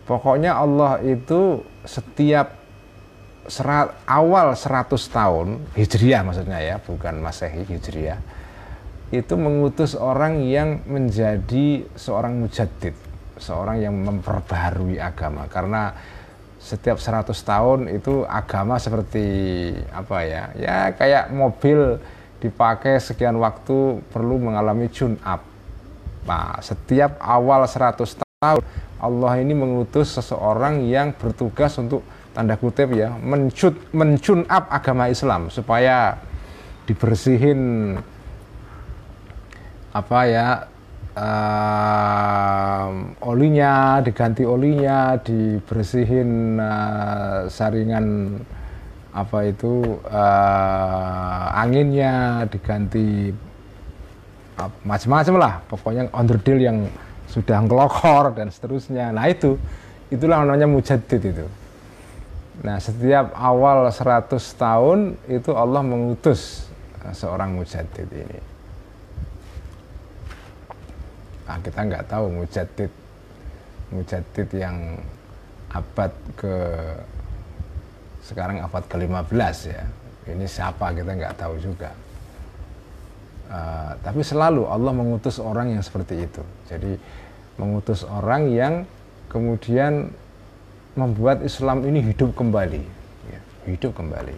Pokoknya Allah itu setiap awal 100 tahun Hijriah maksudnya ya, bukan Masehi, Hijriah, itu mengutus orang yang menjadi seorang mujaddid, seorang yang memperbaharui agama. Karena setiap 100 tahun itu agama seperti ya kayak mobil dipakai sekian waktu perlu mengalami tune up. Nah, setiap awal 100 tahun Allah ini mengutus seseorang yang bertugas untuk, tanda kutip ya, mencune up agama Islam supaya dibersihin olinya, diganti olinya, dibersihin saringan anginnya diganti macam-macam lah, pokoknya onderdil yang sudah ngelokor dan seterusnya. Nah itulah namanya mujaddid itu. Nah setiap awal 100 tahun itu Allah mengutus seorang mujaddid ini. Nah, kita nggak tahu mujaddid yang abad sekarang abad ke-15 ya. Ini siapa kita nggak tahu juga. Tapi selalu Allah mengutus orang yang seperti itu. Jadi mengutus orang yang kemudian membuat Islam ini hidup kembali, ya, hidup kembali.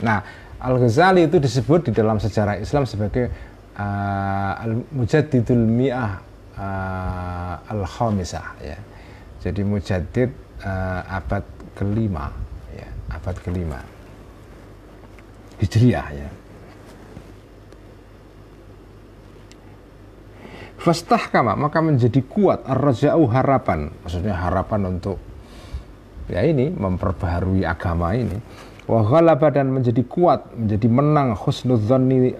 Nah, Al-Ghazali itu disebut di dalam sejarah Islam sebagai Al-Mujaddidul Mi'ah Al-Khamisah, ya. Jadi mujaddid abad ke-5, ya, abad ke-5 Hijriah, ya. Fastahkama, maka menjadi kuat ar-raja'u, harapan, maksudnya harapan untuk ya ini memperbaharui agama ini. Wa ghalaba, dan menjadi kuat, menjadi menang husnudzanni,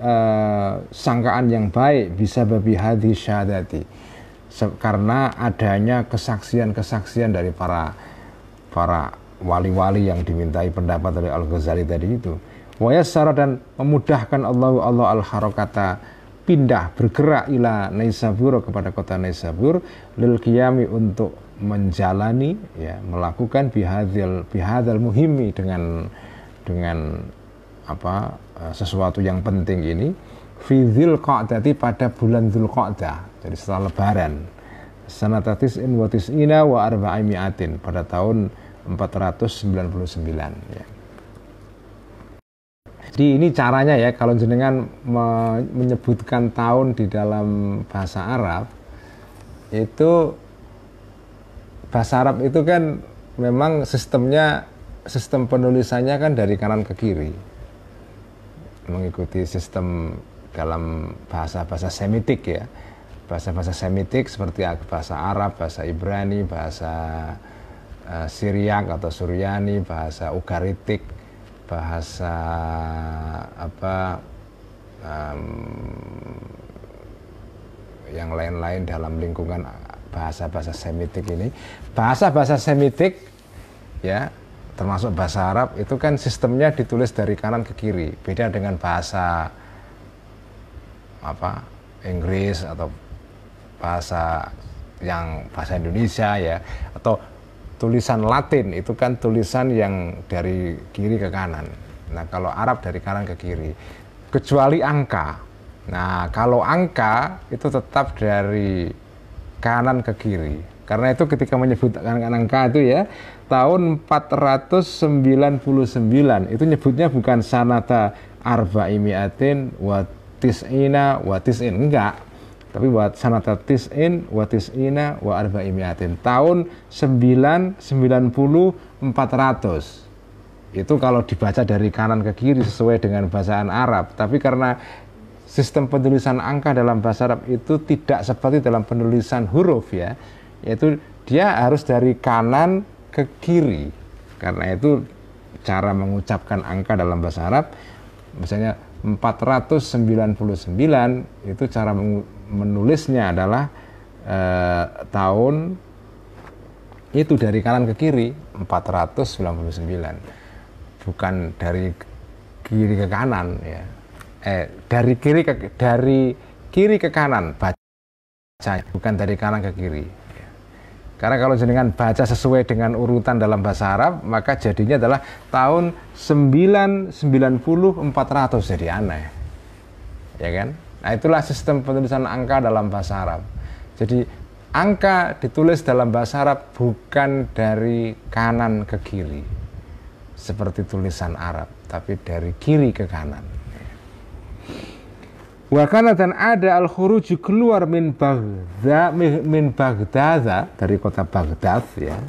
sangkaan yang baik, bisa babi hadhi syahadati, karena adanya kesaksian-kesaksian dari para wali-wali yang dimintai pendapat dari Al-Ghazali tadi itu. Wa yassara, dan memudahkan Allah al-harakata, pindah bergerak ila Naisabur, kepada kota Naisabur, lil qiyami, untuk menjalani, ya, melakukan bihadzal muhimmi, dengan sesuatu yang penting ini, fi dzulqa'dati, pada bulan Dzulqa'dah, jadi setelah lebaran, sanata tis'in wa tis'ina wa arba'imi'atin, pada tahun 499, ya. Jadi ini caranya ya, kalau jenengan menyebutkan tahun di dalam bahasa Arab, itu bahasa Arab itu kan memang sistem penulisannya kan dari kanan ke kiri, mengikuti sistem dalam bahasa-bahasa Semitik, ya, bahasa-bahasa Semitik seperti bahasa Arab, bahasa Ibrani, bahasa Syriak atau Suryani, bahasa Ugaritik, bahasa yang lain-lain dalam lingkungan bahasa-bahasa Semitik ini. Bahasa-bahasa Semitik, ya, termasuk bahasa Arab, itu kan sistemnya ditulis dari kanan ke kiri, beda dengan bahasa Inggris atau bahasa Indonesia, ya, atau tulisan Latin, itu kan tulisan yang dari kiri ke kanan. Nah, kalau Arab dari kanan ke kiri, kecuali angka. Nah, kalau angka itu tetap dari kanan ke kiri. Karena itu ketika menyebut angka itu, ya, tahun 499 itu nyebutnya bukan sanata arba'imiatin wa tis'ina wa tis'in, enggak. Tapi buat sanata tis'in wa tis'ina wa arba'imiatin, tahun 990 400. Itu kalau dibaca dari kanan ke kiri sesuai dengan bacaan Arab. Tapi karena sistem penulisan angka dalam bahasa Arab itu tidak seperti dalam penulisan huruf, ya, yaitu dia harus dari kanan ke kiri. Karena itu cara mengucapkan angka dalam bahasa Arab, misalnya 499 itu cara menulisnya adalah tahun itu dari kanan ke kiri 499, bukan dari kiri ke kanan, ya. Dari kiri ke kanan bacanya, bukan dari kanan ke kiri, ya. Karena kalau jenengan baca sesuai dengan urutan dalam bahasa Arab, maka jadinya adalah tahun 990 400, jadi aneh, ya kan? Nah, itulah sistem penulisan angka dalam bahasa Arab. Jadi angka ditulis dalam bahasa Arab bukan dari kanan ke kiri seperti tulisan Arab, tapi dari kiri ke kanan. Wa kana, dan ada al-khuruj, keluar min Baghdad, dari kota Baghdad, ya,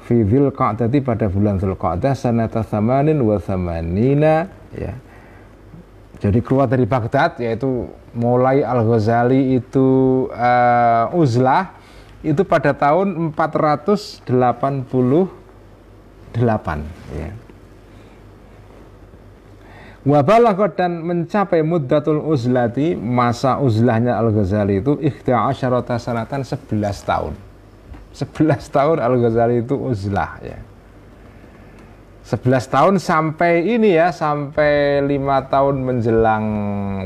fi Dzulqa'dati, pada bulan Dzulqa'dah, sanata tsamanin wa tsamanina, ya. Jadi keluar dari Baghdad, yaitu mulai Al-Ghazali itu uzlah itu pada tahun 480 ya. Wa balaghat dan mencapai muddatul uzlati, masa uzlahnya Al-Ghazali itu 11 sanatan, 11 tahun. 11 tahun Al-Ghazali itu uzlah ya. 11 tahun sampai ini ya, sampai 5 tahun menjelang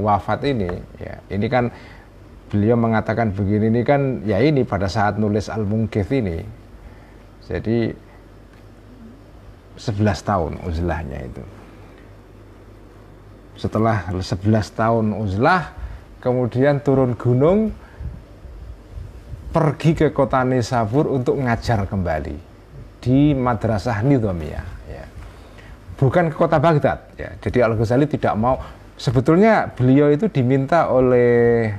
wafat ini ya. Ini kan beliau mengatakan begini, ini kan ya ini pada saat nulis Al-Munqidh ini. Jadi 11 tahun uzlahnya itu. Setelah 11 tahun uzlah, kemudian turun gunung, pergi ke kota Nisabur untuk ngajar kembali di Madrasah Nizamiyah. Ya. Bukan ke kota Baghdad. Ya. Jadi Al-Ghazali tidak mau. Sebetulnya beliau itu diminta oleh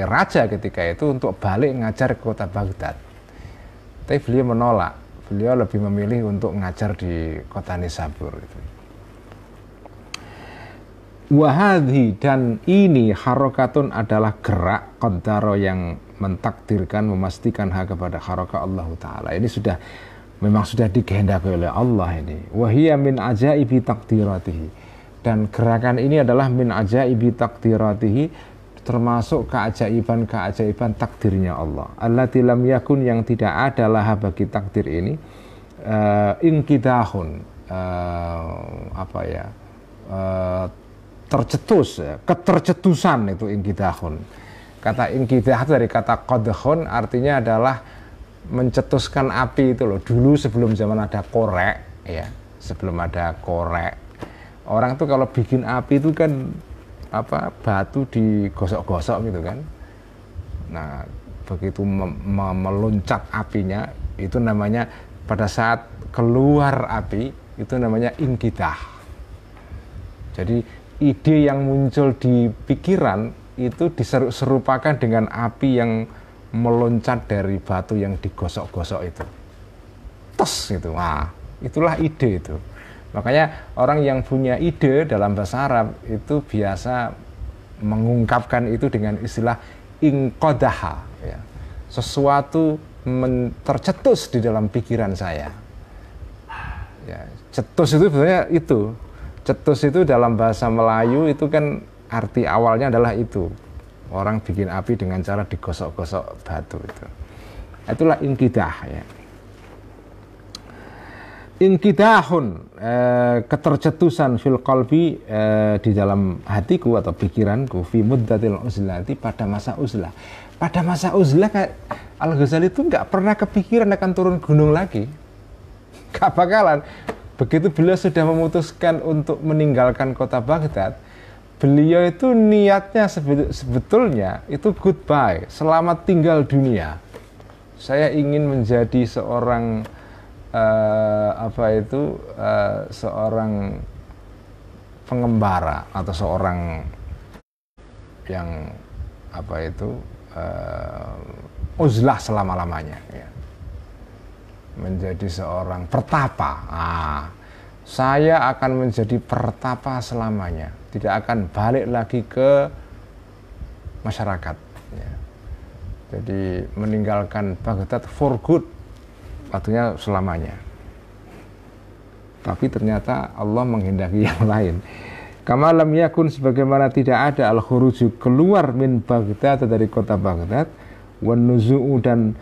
raja ketika itu untuk balik ngajar ke kota Baghdad. Tapi beliau menolak. Beliau lebih memilih untuk ngajar di kota Nisabur. Gitu. Wahadhi, dan ini harokatun adalah gerak qaddaro yang mentakdirkan, memastikan hak kepada harokah Allah Ta'ala. Ini memang sudah dikehendaki oleh Allah ini. Wahiyya min ajaibi takdiratihi, dan gerakan ini adalah min ajaibi takdiratihi, termasuk keajaiban takdirnya Allah. Allati lam yakun, yang tidak ada laha bagi takdir ini inkidahun tercetus, ketercetusan, itu inkidahun. Kata inkidah dari kata qadhun, artinya adalah mencetuskan api itu loh. Dulu sebelum zaman ada korek ya, sebelum ada korek, orang tuh kalau bikin api itu kan batu digosok-gosok gitu kan. Nah, begitu meloncat apinya, itu namanya pada saat keluar api itu namanya inkidah. Jadi ide yang muncul di pikiran itu diserupakan dengan api yang meloncat dari batu yang digosok-gosok itu. Tes itu. Nah, itulah ide itu. Makanya orang yang punya ide dalam bahasa Arab itu biasa mengungkapkan itu dengan istilah inqadaha ya. Sesuatu tercetus di dalam pikiran saya. Ya, cetus itu sebenarnya itu. Cetus itu dalam bahasa Melayu itu kan arti awalnya adalah itu. Orang bikin api dengan cara digosok-gosok batu itu. Itulah inkidah ya. Inkidahun, ketercetusan fil qalbi, di dalam hatiku atau pikiranku, fi muddatil uzlati, pada masa uzlah. Pada masa uzlah Al-Ghazali itu nggak pernah kepikiran akan turun gunung lagi. Gak bakalan. Begitu beliau sudah memutuskan untuk meninggalkan kota Baghdad, beliau itu niatnya sebetulnya itu goodbye, selamat tinggal dunia. Saya ingin menjadi seorang seorang pengembara atau seorang yang uzlah selama-lamanya ya. Menjadi seorang pertapa. Saya akan menjadi pertapa selamanya, tidak akan balik lagi ke masyarakat ya. Jadi meninggalkan Baghdad for good, artinya selamanya. Tapi ternyata Allah menghendaki yang lain. Kama lam yakun, sebagaimana tidak ada al-khuruju, keluar min Baghdad, dari kota Baghdad, wan nuzu'u, dan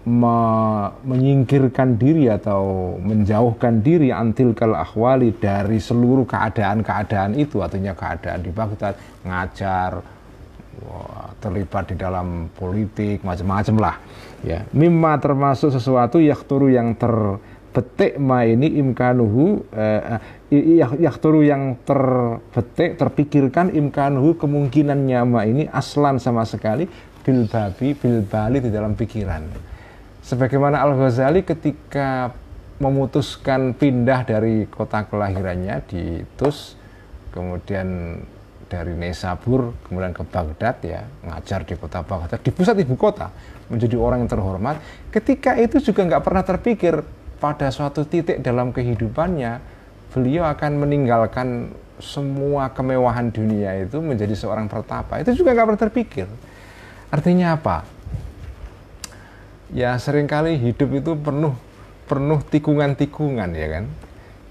menyingkirkan diri atau menjauhkan diri antil kal ahwali, dari seluruh keadaan-keadaan itu, artinya keadaan di Baghdad, ngajar, terlibat di dalam politik, macam-macam lah ya. Mimma, termasuk sesuatu yakturu yang terbetik, ma ini imkanuhu, yakturu yang terbetik, terpikirkan, imkanuhu, kemungkinannya, ma ini aslan sama sekali, bil bali, di dalam pikiran. Sebagaimana Al-Ghazali ketika memutuskan pindah dari kota kelahirannya di Tus, kemudian dari Nisabur, kemudian ke Baghdad ya, ngajar di kota Baghdad, di pusat ibu kota, menjadi orang yang terhormat. Ketika itu juga nggak pernah terpikir pada suatu titik dalam kehidupannya beliau akan meninggalkan semua kemewahan dunia itu menjadi seorang pertapa. Itu juga nggak pernah terpikir. Artinya apa? ya seringkali hidup itu penuh tikungan-tikungan ya kan,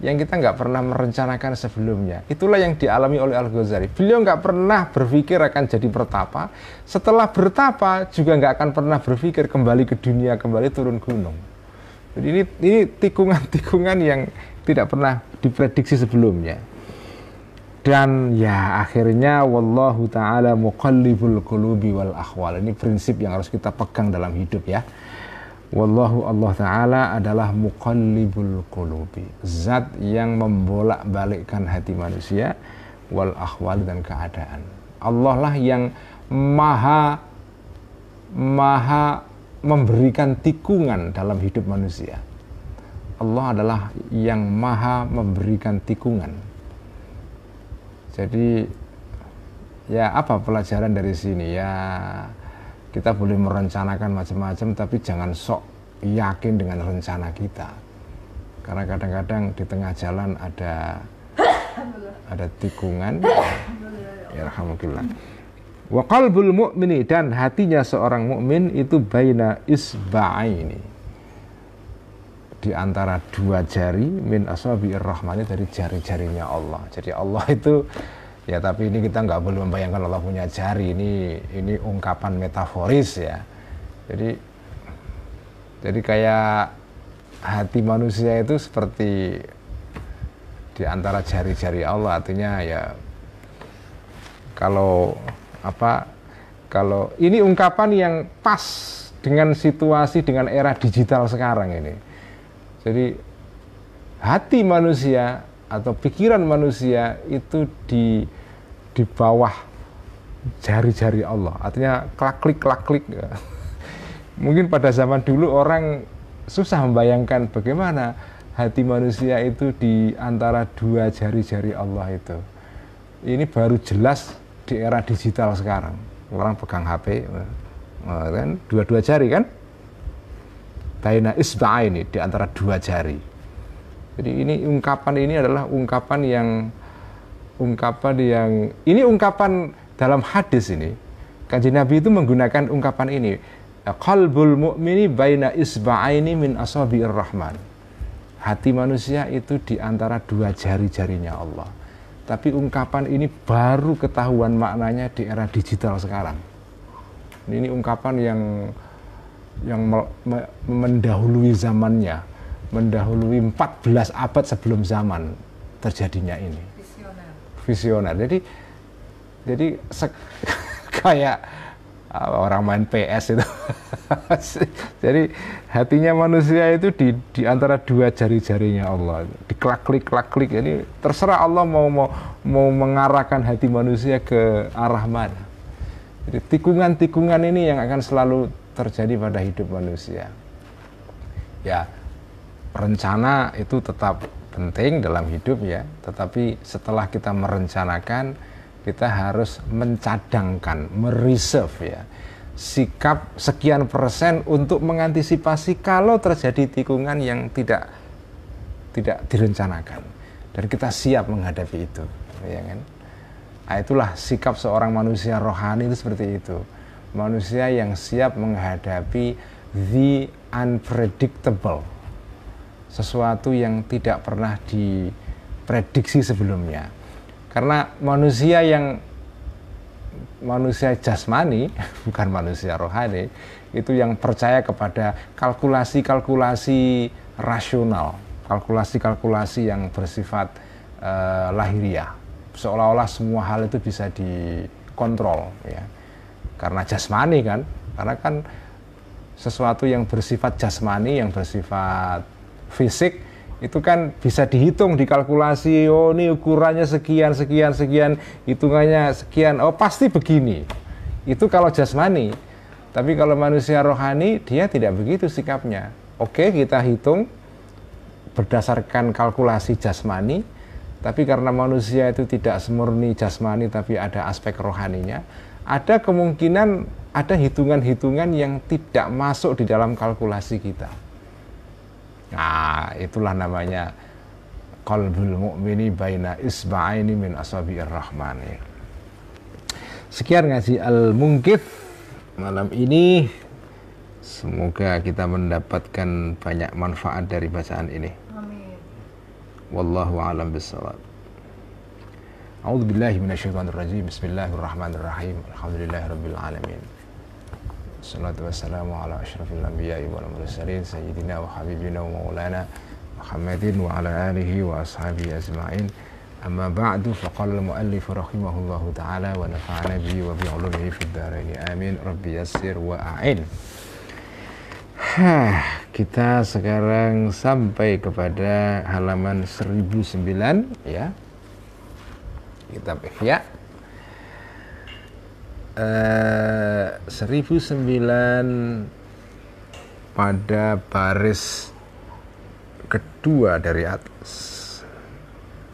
yang kita nggak pernah merencanakan sebelumnya. Itulah yang dialami oleh Al-Ghazali. Beliau nggak pernah berpikir akan jadi pertapa. Setelah bertapa juga nggak akan pernah berpikir kembali ke dunia, kembali turun gunung. Jadi ini tikungan-tikungan yang tidak pernah diprediksi sebelumnya. Dan ya akhirnya wallahu ta'ala muqallibul qulubi wal ahwal. Ini prinsip yang harus kita pegang dalam hidup ya. Wallahu Allah Ta'ala adalah muqallibul qulubi, zat yang membolak-balikkan hati manusia, wal ahwal dan keadaan. Allah lah yang maha memberikan tikungan dalam hidup manusia. Allah adalah yang maha memberikan tikungan. Jadi ya apa pelajaran dari sini ya? Kita boleh merencanakan macam-macam, tapi jangan sok yakin dengan rencana kita. Karena kadang-kadang di tengah jalan ada tikungan. Ya alhamdulillah. Wa qalbul mu'mini, dan hatinya seorang mukmin itu baina isba'aini, di antara dua jari, min asabi'ir rahmani, dari jari-jarinya Allah. Jadi Allah itu ya, tapi ini kita nggak boleh membayangkan Allah punya jari. Ini ungkapan metaforis ya. Jadi kayak hati manusia itu seperti di antara jari-jari Allah. Artinya ya kalau ini ungkapan yang pas dengan situasi, dengan era digital sekarang ini. Jadi hati manusia atau pikiran manusia itu di bawah jari-jari Allah. Artinya klak-klik. Mungkin pada zaman dulu orang susah membayangkan bagaimana hati manusia itu di antara dua jari-jari Allah itu. Ini baru jelas di era digital sekarang. Orang pegang HP kan dua-dua jari kan? Baina isba'aini, di antara dua jari. Jadi ini ungkapan adalah ungkapan ini ungkapan dalam hadis ini. Kanjeng Nabi itu menggunakan ungkapan ini. Qalbul mu'mini baina isba'aini min asabi'ir rahman. Hati manusia itu di antara dua jari-jarinya Allah. Tapi ungkapan ini baru ketahuan maknanya di era digital sekarang. Ini ungkapan yang mendahului zamannya, mendahului 14 abad sebelum zaman terjadinya ini. Visioner. Jadi kayak orang main PS itu. Jadi hatinya manusia itu di antara dua jari-jarinya Allah, diklak-klik. Ini terserah Allah mau mengarahkan hati manusia ke arah mana. Jadi tikungan-tikungan ini yang akan selalu terjadi pada hidup manusia. Ya, rencana itu tetap penting dalam hidup ya, tetapi setelah kita merencanakan, kita harus mencadangkan, mereserve ya, sikap sekian persen untuk mengantisipasi kalau terjadi tikungan yang tidak direncanakan, dan kita siap menghadapi itu, ya kan? Nah, itulah sikap seorang manusia rohani itu seperti itu. Manusia yang siap menghadapi the unpredictable, sesuatu yang tidak pernah diprediksi sebelumnya. Karena manusia jasmani, bukan manusia rohani, itu yang percaya kepada kalkulasi-kalkulasi rasional, kalkulasi-kalkulasi yang bersifat lahiriah, seolah-olah semua hal itu bisa dikontrol ya. Karena jasmani kan, karena kan sesuatu yang bersifat jasmani, yang bersifat fisik, itu kan bisa dihitung, dikalkulasi, oh ini ukurannya sekian, hitungannya sekian, oh pasti begini. Itu kalau jasmani. Tapi kalau manusia rohani, dia tidak begitu sikapnya. Oke, kita hitung berdasarkan kalkulasi jasmani, tapi karena manusia itu tidak semurni jasmani, tapi ada aspek rohaninya, ada kemungkinan ada hitungan-hitungan yang tidak masuk di dalam kalkulasi kita. Nah, itulah namanya qalbul mu'mini baina isba'aini min asabi'ir rahman. Sekian ngaji Al-Munqidh malam ini. Semoga kita mendapatkan banyak manfaat dari bacaan ini. Amin. Wallahu a'lam bishawab. A'udzu billahi minasyaitonir rajim. Bismillahirrahmanirrahim. Alhamdulillahirabbil alamin. Wassalatu wassalamu ala asyrafil anbiya'i wal mursalin sayyidina wa habibina wa maulana Muhammadin wa ala alihi wa ashabihi ajma'in. Amma ba'du, faqala al-muallif rahimahullahu ta'ala wa nafa'ana bihi wa bi'ulumihi fid dharain. Amin. Rabbi yassir wa a'in. Kita sekarang sampai kepada halaman 1009 ya. Kitab Ihya 1009 pada baris kedua dari atas.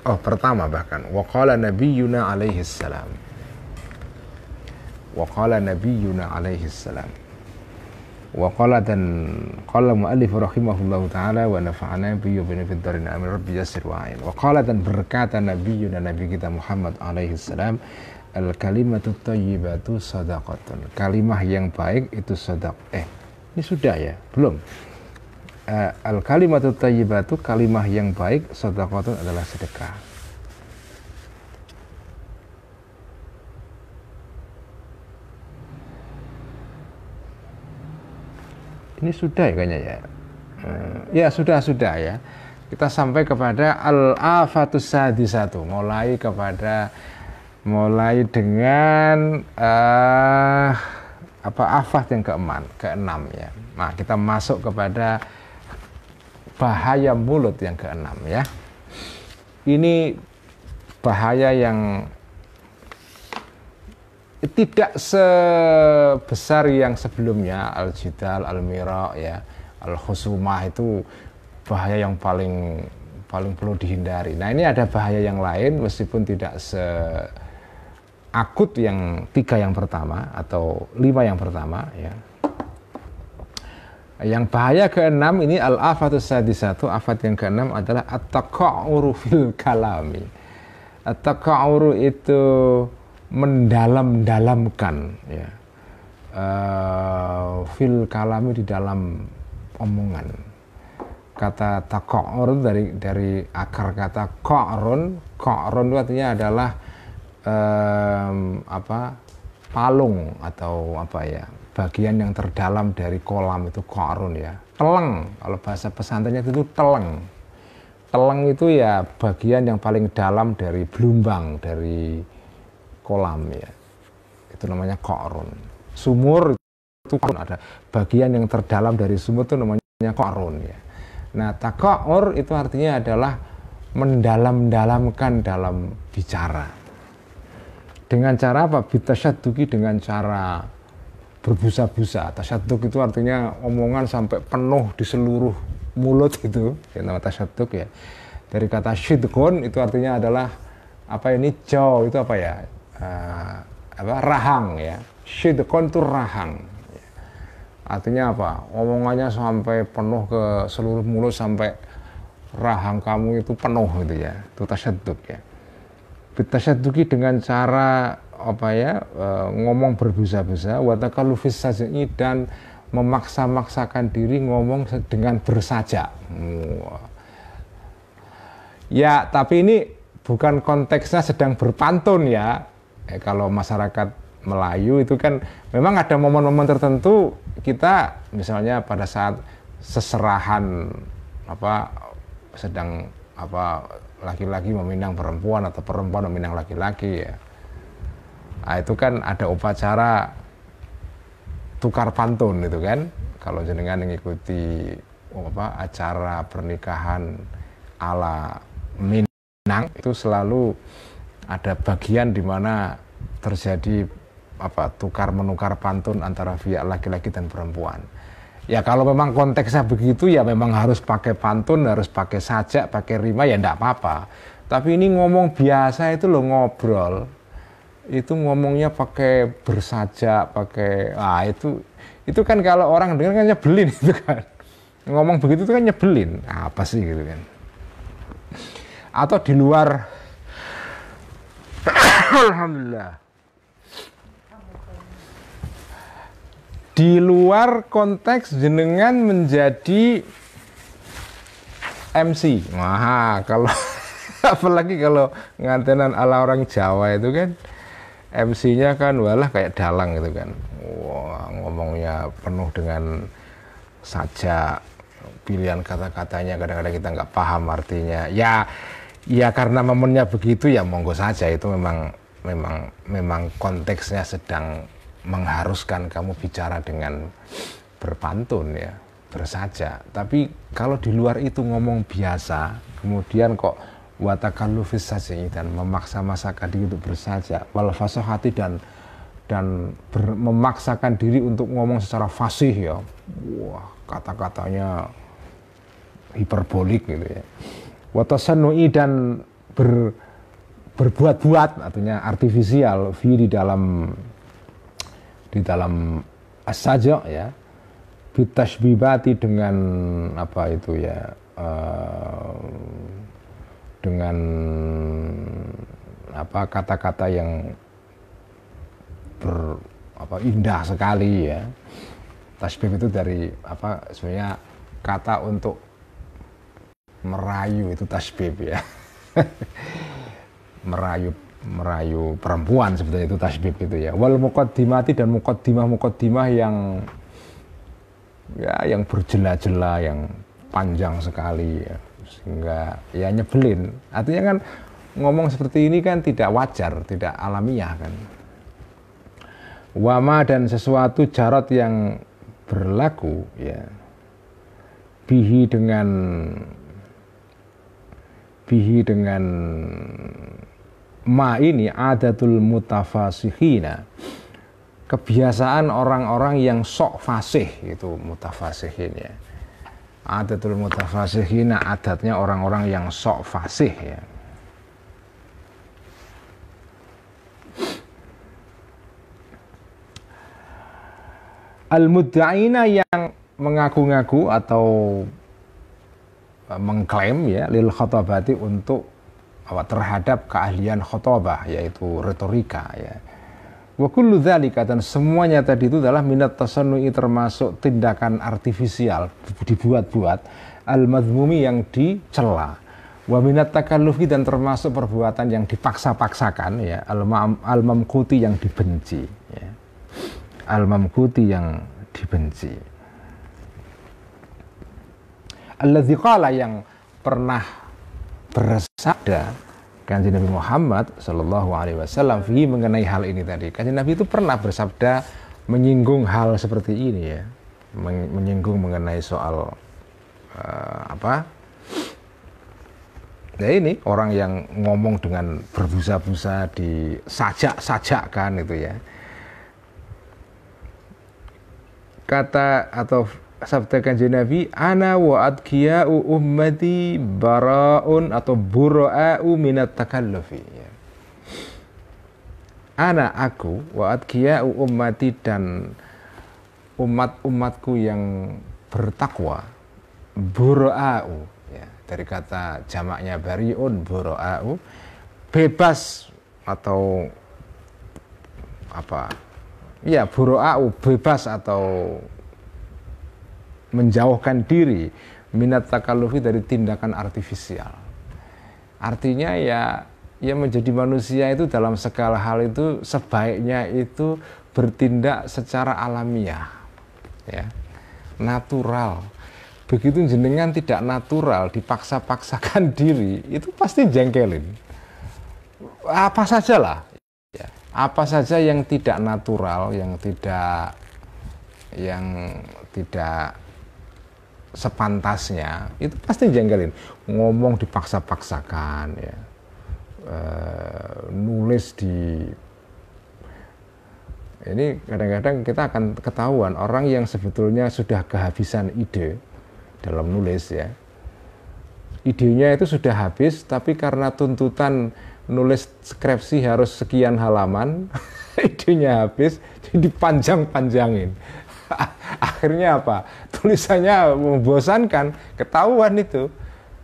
Oh, pertama bahkan. Wa qala nabiyyuna alaihi salam. Wa qala nabiyyuna alaihi salam. Wa qala dan qala muallif rahimahullahu taala wa nafa'ana bi fid darin amin rabbi yassir wa a'in. Wa qala dan berkata nabiyyuna nabi kita Muhammad alaihi salam, al kalimatu thayyibatu shadaqatun. Kalimah yang baik itu sedekah. Ini sudah ya? Belum. Al kalimatu thayyibatu, kalimah yang baik, shadaqatun adalah sedekah. Ini sudah ya kayaknya ya. Ya sudah ya. Kita sampai kepada al-afatus sadisatu, mulai dengan afat yang keenam ya. Nah, kita masuk kepada bahaya mulut yang keenam ya. Ini bahaya yang tidak sebesar yang sebelumnya, al-jidal, al-mira ya, al-khusumah, itu bahaya yang paling perlu dihindari. Nah, ini ada bahaya yang lain meskipun tidak seakut yang 3 yang pertama atau 5 yang pertama ya. Yang bahaya keenam ini al-afatus sadisatu, afat yang keenam adalah at-taqa'uru fil kalami. At-taqa'uru itu mendalam-dalamkan ya, fil kalami, di dalam omongan. Kata taqa'ur dari akar kata qa'run itu artinya adalah palung atau bagian yang terdalam dari kolam, itu qa'run ya. Teleng, kalau bahasa pesantrennya itu teleng. Teleng itu ya bagian yang paling dalam dari belumbang, dari kolam ya, itu namanya qa'run. Sumur itu ada bagian yang terdalam dari sumur, itu namanya qa'run ya. Nah, taqa'ur itu artinya adalah mendalam-dalamkan dalam bicara. Dengan cara apa? Bitasyadduqi, dengan cara berbusa-busa. Tasyadduq itu artinya omongan sampai penuh di seluruh mulut, itu yang namanya tasyadduq ya. Dari kata syidqun itu artinya adalah jaw, itu rahang ya. Syidqun itu rahang. Artinya apa? Omongannya sampai penuh ke seluruh mulut, sampai rahang kamu itu penuh gitu ya. Itu tasyadduq ya. Bitasyadduqi, dengan cara ngomong berbusa-busa, wa takallufis saj'i, dan memaksa-maksakan diri ngomong dengan bersajak. Ya, tapi ini bukan konteksnya sedang berpantun ya. Kalau masyarakat Melayu itu kan memang ada momen-momen tertentu kita, misalnya pada saat seserahan sedang laki-laki meminang perempuan atau perempuan meminang laki-laki ya. Nah, itu kan ada upacara tukar pantun itu kan. Kalau jenengan mengikuti acara pernikahan ala Minang, itu selalu ada bagian di mana terjadi tukar menukar pantun antara pihak laki-laki dan perempuan. Ya kalau memang konteksnya begitu ya memang harus pakai pantun, harus pakai sajak, pakai rima, ya enggak apa-apa. Tapi ini ngomong biasa itu loh, ngobrol. Itu ngomongnya pakai bersajak, pakai itu kan kalau orang dengar kan nyebelin itu kan. Ngomong begitu itu kan nyebelin. Apa sih gitu kan. Atau di luar alhamdulillah. di luar konteks jenengan menjadi MC. Wah, kalau apalagi kalau ngantenan ala orang Jawa itu kan MC-nya kan walah kayak dalang gitu kan. Wah, ngomongnya penuh dengan sajak, pilihan kata-katanya kadang-kadang kita nggak paham artinya. Ya karena momennya begitu ya monggo saja, itu memang konteksnya sedang mengharuskan kamu bicara dengan berpantun ya, bersajak. Tapi kalau di luar itu ngomong biasa, kemudian kok watakallufis sajai dan memaksa-maksakan diri untuk bersajak, wal fasahati dan memaksakan diri untuk ngomong secara fasih ya. Wah, kata-katanya hiperbolik gitu ya. Watasanui dan berbuat-buat, artinya artifisial, di dalam as-sajak ya. Bitashbibati dengan apa itu ya, dengan apa kata-kata yang indah sekali ya. Tasbih itu dari apa sebenarnya kata untuk merayu, itu tasbih ya. merayu perempuan sebetulnya itu tasbih itu ya. Wal muqaddimati dan muqaddimah yang berjela-jela, yang panjang sekali ya, sehingga ya nyebelin. Artinya kan ngomong seperti ini kan tidak wajar, tidak alamiah kan. Wama dan sesuatu jarot yang berlaku ya, bihi dengan ma ini adatul mutafasihina, kebiasaan orang-orang yang sok fasih, itu mutafasihin ya. Adatul mutafasihina, adatnya orang-orang yang sok fasih ya. Al-mudda'ina yang mengaku-ngaku atau mengklaim ya lil khotabati untuk terhadap keahlian khotobah, yaitu retorika ya. Wa kullu dzalika, dan semuanya tadi itu adalah minat tasannu'i, termasuk tindakan artifisial, dibuat-buat, al-madhmumi yang dicela, wa minat takallufi dan termasuk perbuatan yang dipaksa-paksakan ya, al-mamquti yang dibenci ya. Al-mamquti yang dibenci. Alladzi qala, yang pernah bersabda Kanjeng Nabi Muhammad Shallallahu Alaihi Wasallam mengenai hal ini tadi. Kanjeng Nabi itu pernah bersabda menyinggung hal seperti ini ya, menyinggung mengenai soal apa? Ya ini orang yang ngomong dengan berbusa-busa, disajak-sajakkan itu ya. Kata atau sabda Kanjeng Nabi, ana wa adkiya'u ummati bara'un atau bura'u minat takallufi ya. Ana, aku, wa adkiya'u ummati, dan umat-umatku yang bertakwa, bura'u ya, dari kata jamaknya bari'un, bura'u, bebas atau apa ya, bura'u bebas atau menjauhkan diri minat takallufi, dari tindakan artifisial. Artinya ya menjadi manusia itu dalam segala hal itu sebaiknya itu bertindak secara alamiah ya, natural. Begitu jenengan tidak natural, dipaksa-paksakan diri, itu pasti jengkelin. Apa saja lah ya, apa saja yang tidak natural, yang tidak sepantasnya, itu pasti jengkelin. Ngomong dipaksa-paksakan ya, nulis ini kadang-kadang kita akan ketahuan orang yang sebetulnya sudah kehabisan ide dalam nulis ya. Idenya itu sudah habis, tapi karena tuntutan nulis skripsi harus sekian halaman, idenya habis, jadi dipanjang-panjangin. Akhirnya apa? Tulisannya membosankan, ketahuan itu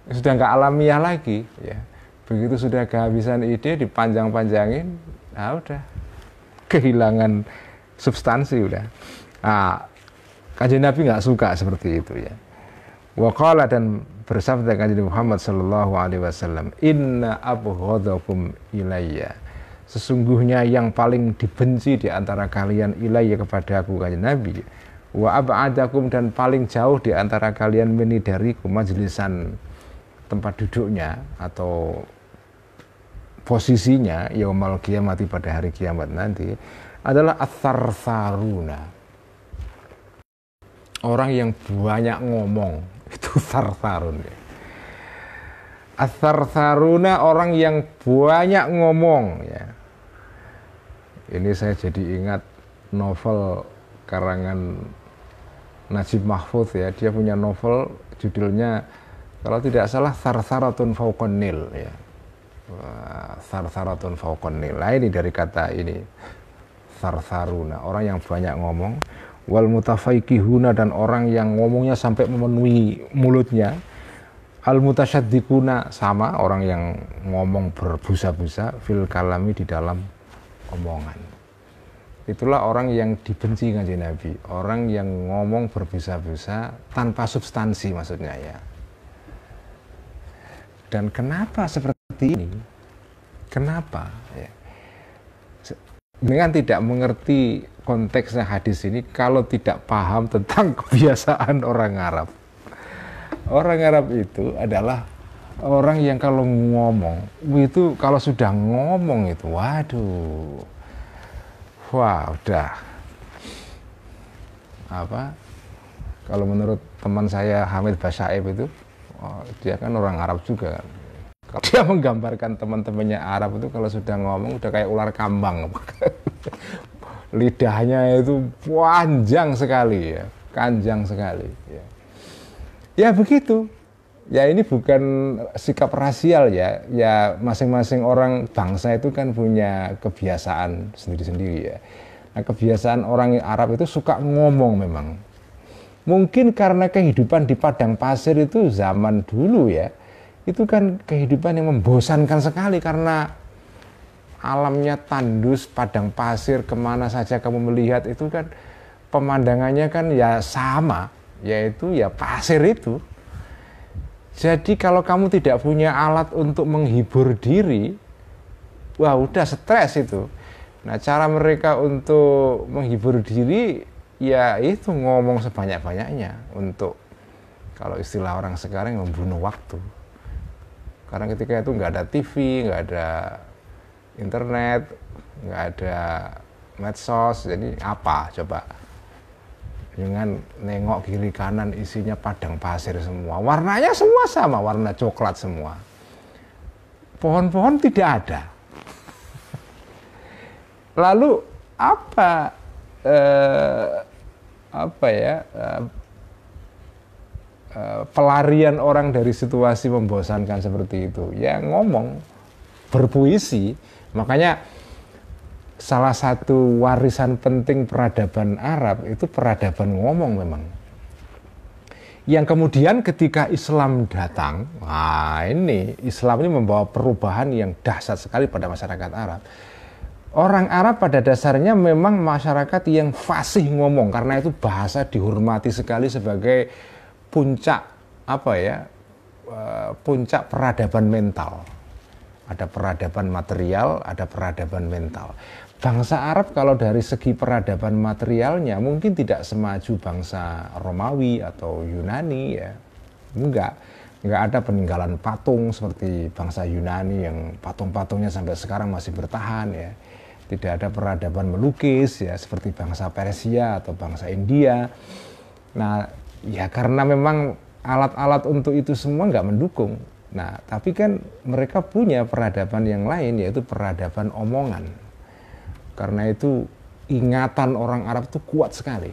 sudah nggak alamiah lagi ya. Begitu sudah kehabisan ide, dipanjang-panjangin, nah udah kehilangan substansi udah. Nah, Kanjeng Nabi nggak suka seperti itu ya. Wa qala, dan bersabda Kanjeng Muhammad sallallahu alaihi wasallam, inna abghadakum ilayya, sesungguhnya yang paling dibenci di antara kalian ilayya kepada aku Kanjeng Nabi, wa ab'adakum, dan paling jauh di antara kalian mini dariku, majlisan tempat duduknya atau posisinya yaumal qiyamati, pada hari kiamat nanti, adalah ats-tsarsaruna, orang yang banyak ngomong. Itu sarsarun ya. Ats-tsarsaruna, orang yang banyak ngomong ya. Ini saya jadi ingat novel karangan Najib Mahfudz ya. Dia punya novel judulnya kalau tidak salah Sarsaratun Fauqan Nil ya. Sarsaratun Fauqan Nil. Nah, ini dari kata ini sarsaruna, orang yang banyak ngomong. Wal mutafaikihuna, dan orang yang ngomongnya sampai memenuhi mulutnya. Al mutasyaddiquna, sama orang yang ngomong berbusa-busa, fil kalami, di dalam omongan. Itulah orang yang dibenci Kanjeng Nabi, orang yang ngomong berbusa-busa tanpa substansi maksudnya ya. Dan kenapa seperti ini? Kenapa ya? Dengan tidak mengerti konteksnya hadis ini, kalau tidak paham tentang kebiasaan orang Arab. Orang Arab itu adalah orang yang kalau ngomong, itu kalau sudah ngomong itu, waduh, wah udah, apa, kalau menurut teman saya Hamid Basaib itu, dia kan orang Arab juga kan. Kalau dia menggambarkan teman-temannya Arab itu kalau sudah ngomong udah kayak ular kambang. Lidahnya itu panjang sekali ya, panjang sekali ya. Ya begitu. Ya ini bukan sikap rasial ya. Ya masing-masing orang bangsa itu kan punya kebiasaan sendiri-sendiri ya. Nah, kebiasaan orang Arab itu suka ngomong memang. Mungkin karena kehidupan di padang pasir itu zaman dulu ya. Itu kan kehidupan yang membosankan sekali karena alamnya tandus, padang pasir, kemana saja kamu melihat itu kan pemandangannya kan ya sama, yaitu ya pasir itu. Jadi kalau kamu tidak punya alat untuk menghibur diri, wah udah stres itu. Nah, cara mereka untuk menghibur diri ya itu ngomong sebanyak-banyaknya untuk, kalau istilah orang sekarang, membunuh waktu. Karena ketika itu nggak ada TV, nggak ada internet, nggak ada medsos, jadi apa coba? Dengan nengok kiri kanan isinya padang pasir semua, warnanya semua sama, warna coklat semua. Pohon-pohon tidak ada. Lalu pelarian orang dari situasi membosankan seperti itu? Ya ngomong, berpuisi. Makanya salah satu warisan penting peradaban Arab itu peradaban ngomong memang. Yang kemudian ketika Islam datang, nah ini Islam ini membawa perubahan yang dahsyat sekali pada masyarakat Arab. Orang Arab pada dasarnya memang masyarakat yang fasih ngomong, karena itu bahasa dihormati sekali sebagai puncak puncak peradaban mental. Ada peradaban material, ada peradaban mental. Bangsa Arab kalau dari segi peradaban materialnya mungkin tidak semaju bangsa Romawi atau Yunani ya. Enggak ada peninggalan patung seperti bangsa Yunani yang patung-patungnya sampai sekarang masih bertahan ya. Tidak ada peradaban melukis ya seperti bangsa Persia atau bangsa India. Nah, ya karena memang alat-alat untuk itu semua nggak mendukung. Nah, tapi kan mereka punya peradaban yang lain, yaitu peradaban omongan. Karena itu ingatan orang Arab itu kuat sekali.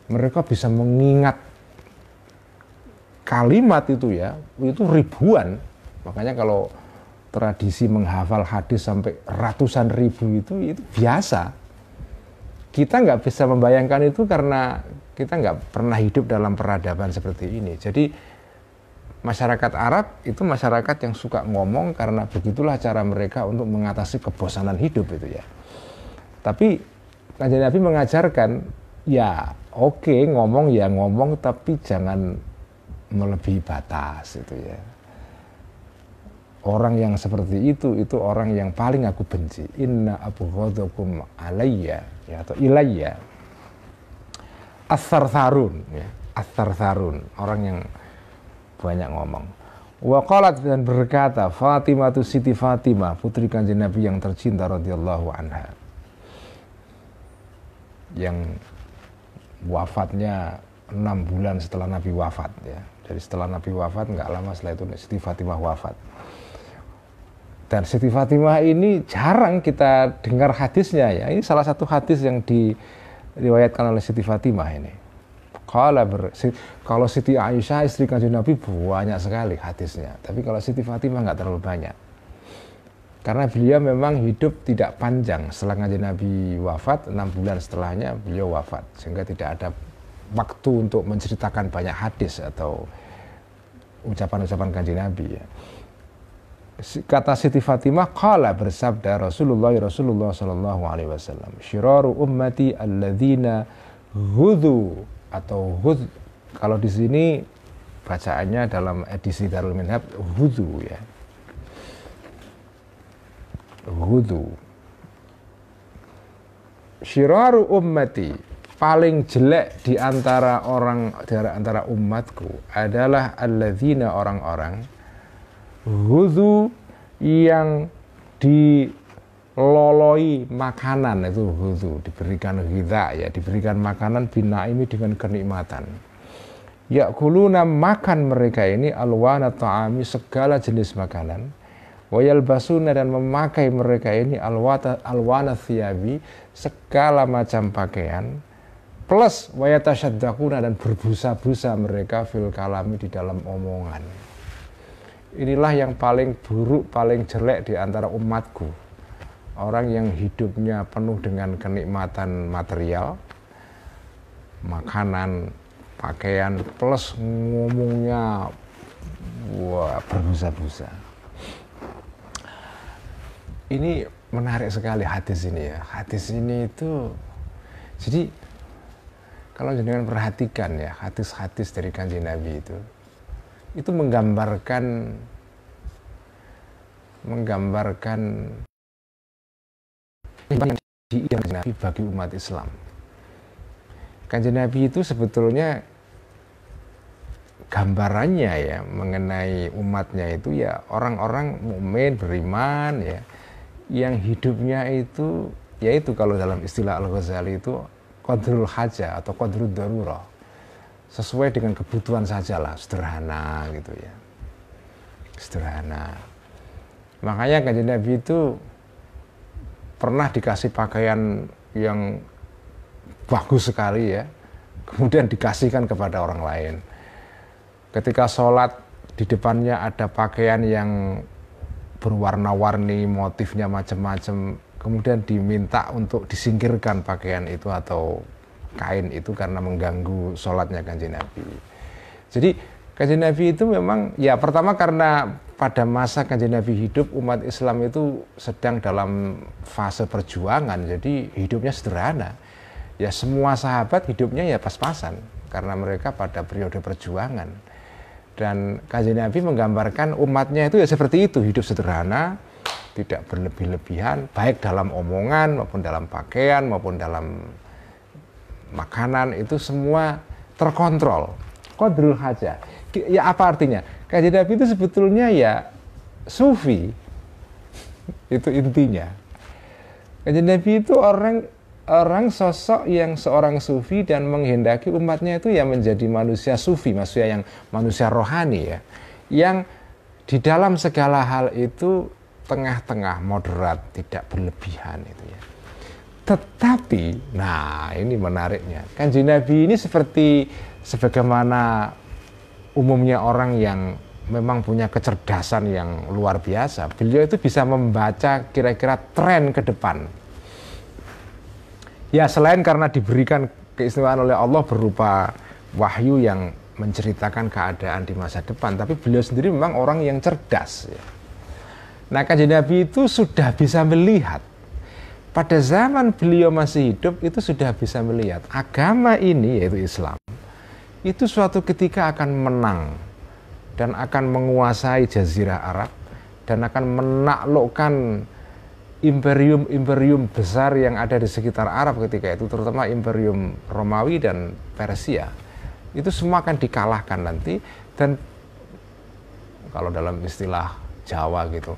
Mereka bisa mengingat kalimat itu ya, itu ribuan. Makanya kalau tradisi menghafal hadis sampai ratusan ribu itu biasa. Kita nggak bisa membayangkan itu karena kita nggak pernah hidup dalam peradaban seperti ini. Jadi masyarakat Arab itu masyarakat yang suka ngomong karena begitulah cara mereka untuk mengatasi kebosanan hidup itu ya. Tapi Kanjeng Nabi mengajarkan ya oke, ngomong ya ngomong, tapi jangan melebihi batas itu ya. Orang yang seperti itu orang yang paling aku benci. Inna abghadakum alayya ya, atau ilayya as-sarsarun ya, as-sarsarun, orang yang banyak ngomong. Wa qalat, dan berkata Fatimah tu Siti Fatimah, putri Kanjeng Nabi yang tercinta radhiyallahu anha, yang wafatnya 6 bulan setelah Nabi wafat ya. Jadi setelah Nabi wafat, nggak lama setelah itu Siti Fatimah wafat. Dan Siti Fatimah ini jarang kita dengar hadisnya ya. Ini salah satu hadis yang diriwayatkan oleh Siti Fatimah ini. Kalau Siti Aisyah istri Kanjeng Nabi banyak sekali hadisnya, tapi kalau Siti Fatimah nggak terlalu banyak. Karena beliau memang hidup tidak panjang. Setelah Kanjeng Nabi wafat, 6 bulan setelahnya beliau wafat, sehingga tidak ada waktu untuk menceritakan banyak hadis atau ucapan-ucapan Kanjeng Nabi ya. Kata Siti Fatimah, qala, bersabda Rasulullah sallallahu alaihi wasallam, syiraru ummati alladzina ghudhu, atau ghudh, kalau di sini bacaannya dalam edisi Darul Minhaj ghudhu ya. Ghudhu. Syiraru ummati, paling jelek di antara umatku adalah alladzina, orang-orang ghudhu, yang diloloi makanan, itu ghudhu, diberikan ghidha ya, diberikan makanan binaimi, dengan kenikmatan. Yakuluna, makan mereka ini alwana ta'ami, segala jenis makanan. Wayalbasuna, dan memakai mereka ini alwana thiyabi, segala macam pakaian. Plus wayatasyadakuna, dan berbusa-busa mereka fil kalami, di dalam omongan. Inilah yang paling buruk, paling jelek di antara umatku. Orang yang hidupnya penuh dengan kenikmatan material, makanan, pakaian, plus ngomongnya berbusa-busa. Ini menarik sekali hadis ini ya. Hadis ini itu, jadi kalau jenengan perhatikan ya, hadis-hadis dari Kanjeng Nabi itu menggambarkan yang diidamkan Nabi bagi umat Islam. Kanjeng Nabi itu sebetulnya gambarannya ya mengenai umatnya itu ya orang-orang mukmin, beriman ya, yang hidupnya itu yaitu kalau dalam istilah Al-Ghazali itu qadrul haja atau qadrul darurah, sesuai dengan kebutuhan sajalah, sederhana gitu ya, sederhana. Makanya Kanjeng Nabi itu pernah dikasih pakaian yang bagus sekali ya, kemudian dikasihkan kepada orang lain. Ketika sholat, di depannya ada pakaian yang berwarna-warni, motifnya macam-macam, kemudian diminta untuk disingkirkan pakaian itu atau kain itu karena mengganggu sholatnya Kanjeng Nabi. Jadi Kanjeng Nabi itu memang ya, pertama karena pada masa Kanjeng Nabi hidup, umat Islam itu sedang dalam fase perjuangan, jadi hidupnya sederhana. Ya semua sahabat hidupnya ya pas-pasan karena mereka pada periode perjuangan. Dan Kanjeng Nabi menggambarkan umatnya itu ya seperti itu, hidup sederhana, tidak berlebih-lebihan, baik dalam omongan maupun dalam pakaian maupun dalam makanan, itu semua terkontrol. Qadrul haja. Ya apa artinya? Kanjeng Nabi itu sebetulnya ya sufi. Itu intinya. Kanjeng Nabi itu orang sosok yang seorang sufi dan menghendaki umatnya itu ya menjadi manusia sufi, manusia rohani ya. Yang di dalam segala hal itu tengah-tengah, moderat, tidak berlebihan itu ya. Tetapi, nah ini menariknya, Kanjeng Nabi ini seperti sebagaimana umumnya orang yang memang punya kecerdasan yang luar biasa. Beliau itu bisa membaca kira-kira tren ke depan. Ya selain karena diberikan keistimewaan oleh Allah berupa wahyu yang menceritakan keadaan di masa depan, tapi beliau sendiri memang orang yang cerdas ya. Nah Kanjeng Nabi itu sudah bisa melihat pada zaman beliau masih hidup itu sudah bisa melihat agama ini, yaitu Islam, itu suatu ketika akan menang dan akan menguasai Jazirah Arab dan akan menaklukkan imperium-imperium besar yang ada di sekitar Arab ketika itu, terutama imperium Romawi dan Persia. Itu semua akan dikalahkan nanti, dan kalau dalam istilah Jawa gitu,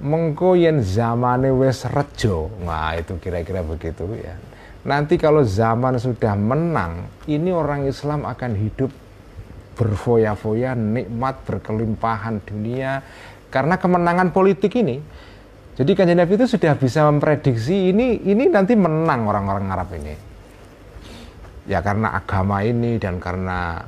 mengko yen zamane wis rejo, nah itu kira-kira begitu ya. Nanti kalau zaman sudah menang, ini orang Islam akan hidup berfoya-foya, nikmat, berkelimpahan dunia karena kemenangan politik ini. Jadi Kanjeng Nabi itu sudah bisa memprediksi ini nanti menang orang-orang Arab ini. Ya karena agama ini dan karena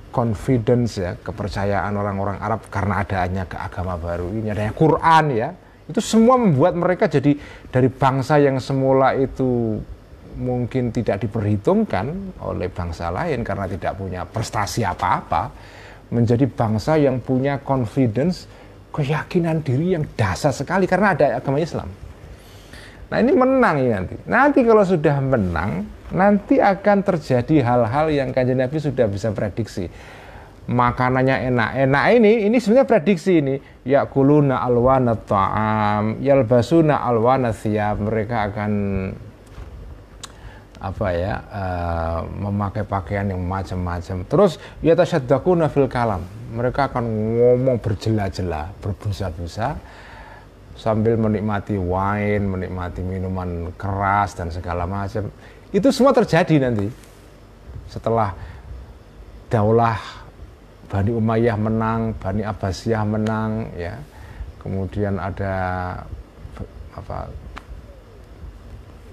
confidence ya, kepercayaan orang-orang Arab karena adanya agama baru ini, adanya Quran ya, itu semua membuat mereka jadi dari bangsa yang semula itu mungkin tidak diperhitungkan oleh bangsa lain karena tidak punya prestasi apa-apa, menjadi bangsa yang punya confidence, keyakinan diri yang dasar sekali karena ada agama Islam. Nah ini menang ini nanti. Nanti kalau sudah menang, nanti akan terjadi hal-hal yang Kanjeng Nabi sudah bisa prediksi. Makanannya enak ini sebenarnya prediksi ini. Yakuluna alwana ta'am, yalbasuna alwana thiyab. Mereka akan memakai pakaian yang macam-macam. Terus yatasaddaquna fil kalam. Mereka akan ngomong berjela-jela, berbusa-busa sambil menikmati wine, menikmati minuman keras dan segala macam. Itu semua terjadi nanti setelah daulah Bani Umayyah menang, Bani Abbasiyah menang, ya. Kemudian ada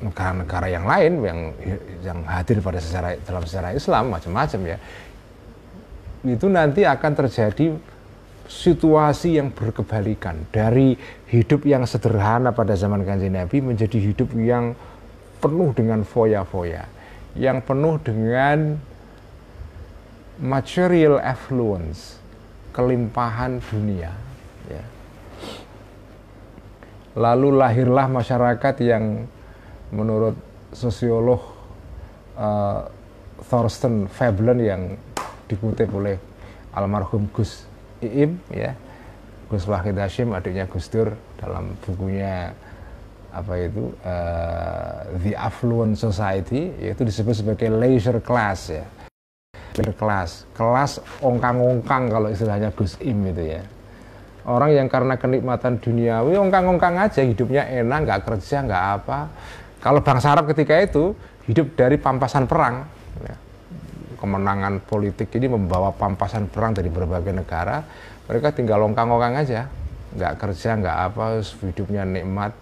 negara-negara yang lain yang hadir pada dalam sejarah Islam macam-macam ya. Itu nanti akan terjadi situasi yang berkebalikan dari hidup yang sederhana pada zaman Kanjeng Nabi menjadi hidup yang penuh dengan foya-foya, yang penuh dengan material affluence, kelimpahan dunia ya. Lalu lahirlah masyarakat yang menurut sosiolog Thorsten Veblen yang dikutip oleh almarhum Gus Iim ya, Gus Wahid Hashim, adiknya Gus Dur, dalam bukunya The Affluent Society, yaitu disebut sebagai leisure class ya, kelas ongkang-ongkang kalau istilahnya Gus Iim itu ya. Orang yang karena kenikmatan duniawi ongkang-ongkang aja, hidupnya enak, nggak kerja, nggak apa. Kalau bangsa Arab ketika itu hidup dari pampasan perang ya. Kemenangan politik ini membawa pampasan perang dari berbagai negara. Mereka tinggal ongkang-ongkang aja, nggak kerja, nggak apa, hidupnya nikmat,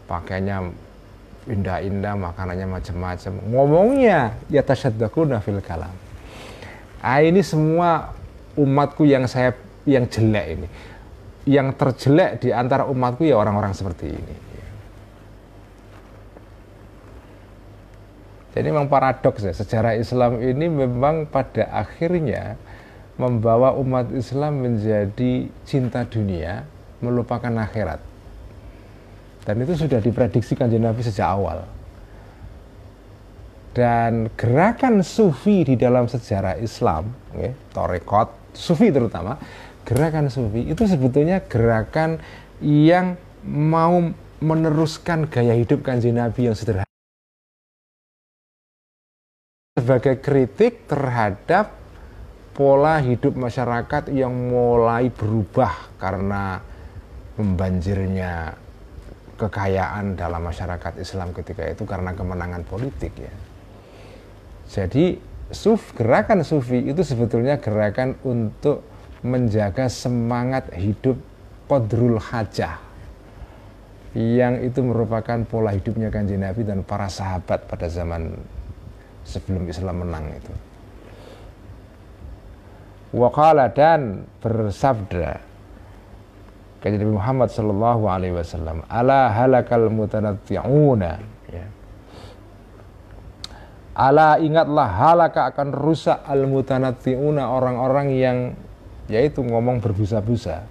pakaiannya indah-indah, makanannya macam-macam. Ngomongnya ya tasaddaquna fil kalam. Ini semua umatku yang jelek ini. Yang terjelek di antara umatku ya orang-orang seperti ini. Jadi memang paradoks ya, sejarah Islam ini memang pada akhirnya membawa umat Islam menjadi cinta dunia, melupakan akhirat. Dan itu sudah diprediksi Kanjeng Nabi sejak awal. Dan gerakan sufi di dalam sejarah Islam, ya, Torekot, sufi terutama, gerakan sufi itu sebetulnya gerakan yang mau meneruskan gaya hidup Kanjeng Nabi yang sederhana. Sebagai kritik terhadap pola hidup masyarakat yang mulai berubah karena membanjirnya kekayaan dalam masyarakat Islam ketika itu karena kemenangan politik ya. Jadi gerakan sufi itu sebetulnya gerakan untuk menjaga semangat hidup qadrul hajah, yang itu merupakan pola hidupnya Kanjeng Nabi dan para sahabat pada zaman sebelum Islam menang itu. Waqala, dan bersabda Kanjeng Nabi Muhammad sallallahu alaihi wasallam, ala halakal mutanatti'una ya. Ala, ingatlah, halaka, akan rusak al mutanatti'una, orang-orang yang yaitu ngomong berbusa-busa.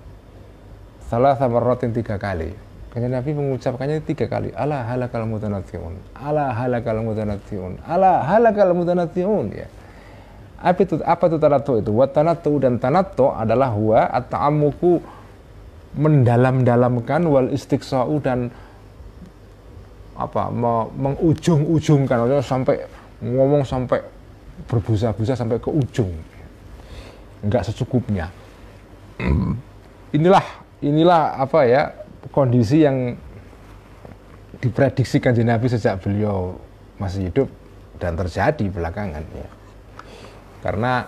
Salah marratin 3 kali. Kanjeng Nabi mengucapkannya 3 kali. Ala halakal mutanatti'un. Ala halakal mutanatti'un. Ala halakal mutanatti'un ya. Apa itu tanattu itu? Wa tanattu, dan tanattu adalah huwa at-ta'ammuku, mendalam-dalamkan, wal istiqsa'u, dan mengujung-ujungkan, maksudnya sampai ngomong sampai berbusa-busa sampai ke ujung. Enggak secukupnya. Inilah apa ya, kondisi yang diprediksikan Kanjeng Nabi sejak beliau masih hidup dan terjadi belakangan ya. Karena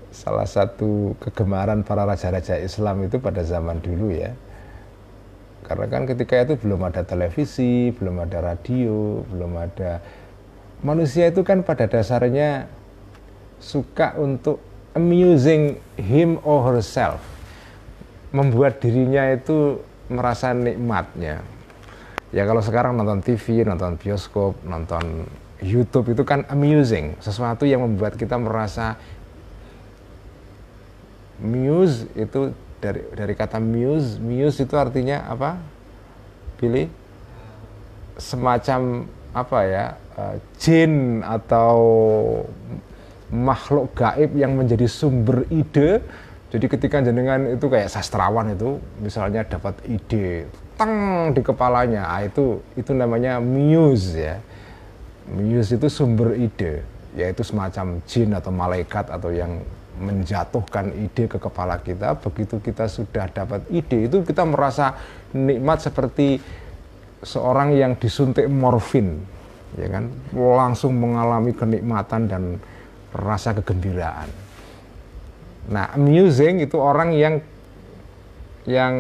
salah satu kegemaran para raja-raja Islam itu pada zaman dulu ya, karena kan ketika itu belum ada televisi, belum ada radio, belum ada, manusia itu kan pada dasarnya suka untuk amusing him or herself, membuat dirinya itu merasa nikmatnya. Ya kalau sekarang nonton TV, nonton bioskop, nonton YouTube itu kan amusing, sesuatu yang membuat kita merasa. Muse itu dari kata muse itu artinya apa? Pilih semacam apa ya, jin atau makhluk gaib yang menjadi sumber ide. Jadi ketika jenengan itu kayak sastrawan itu misalnya dapat ide teng di kepalanya, itu namanya muse ya. Muse itu sumber ide, yaitu semacam jin atau malaikat atau yang menjatuhkan ide ke kepala kita. Begitu kita sudah dapat ide itu, kita merasa nikmat seperti seorang yang disuntik morfin, ya kan, langsung mengalami kenikmatan dan rasa kegembiraan. Nah, amusing itu orang yang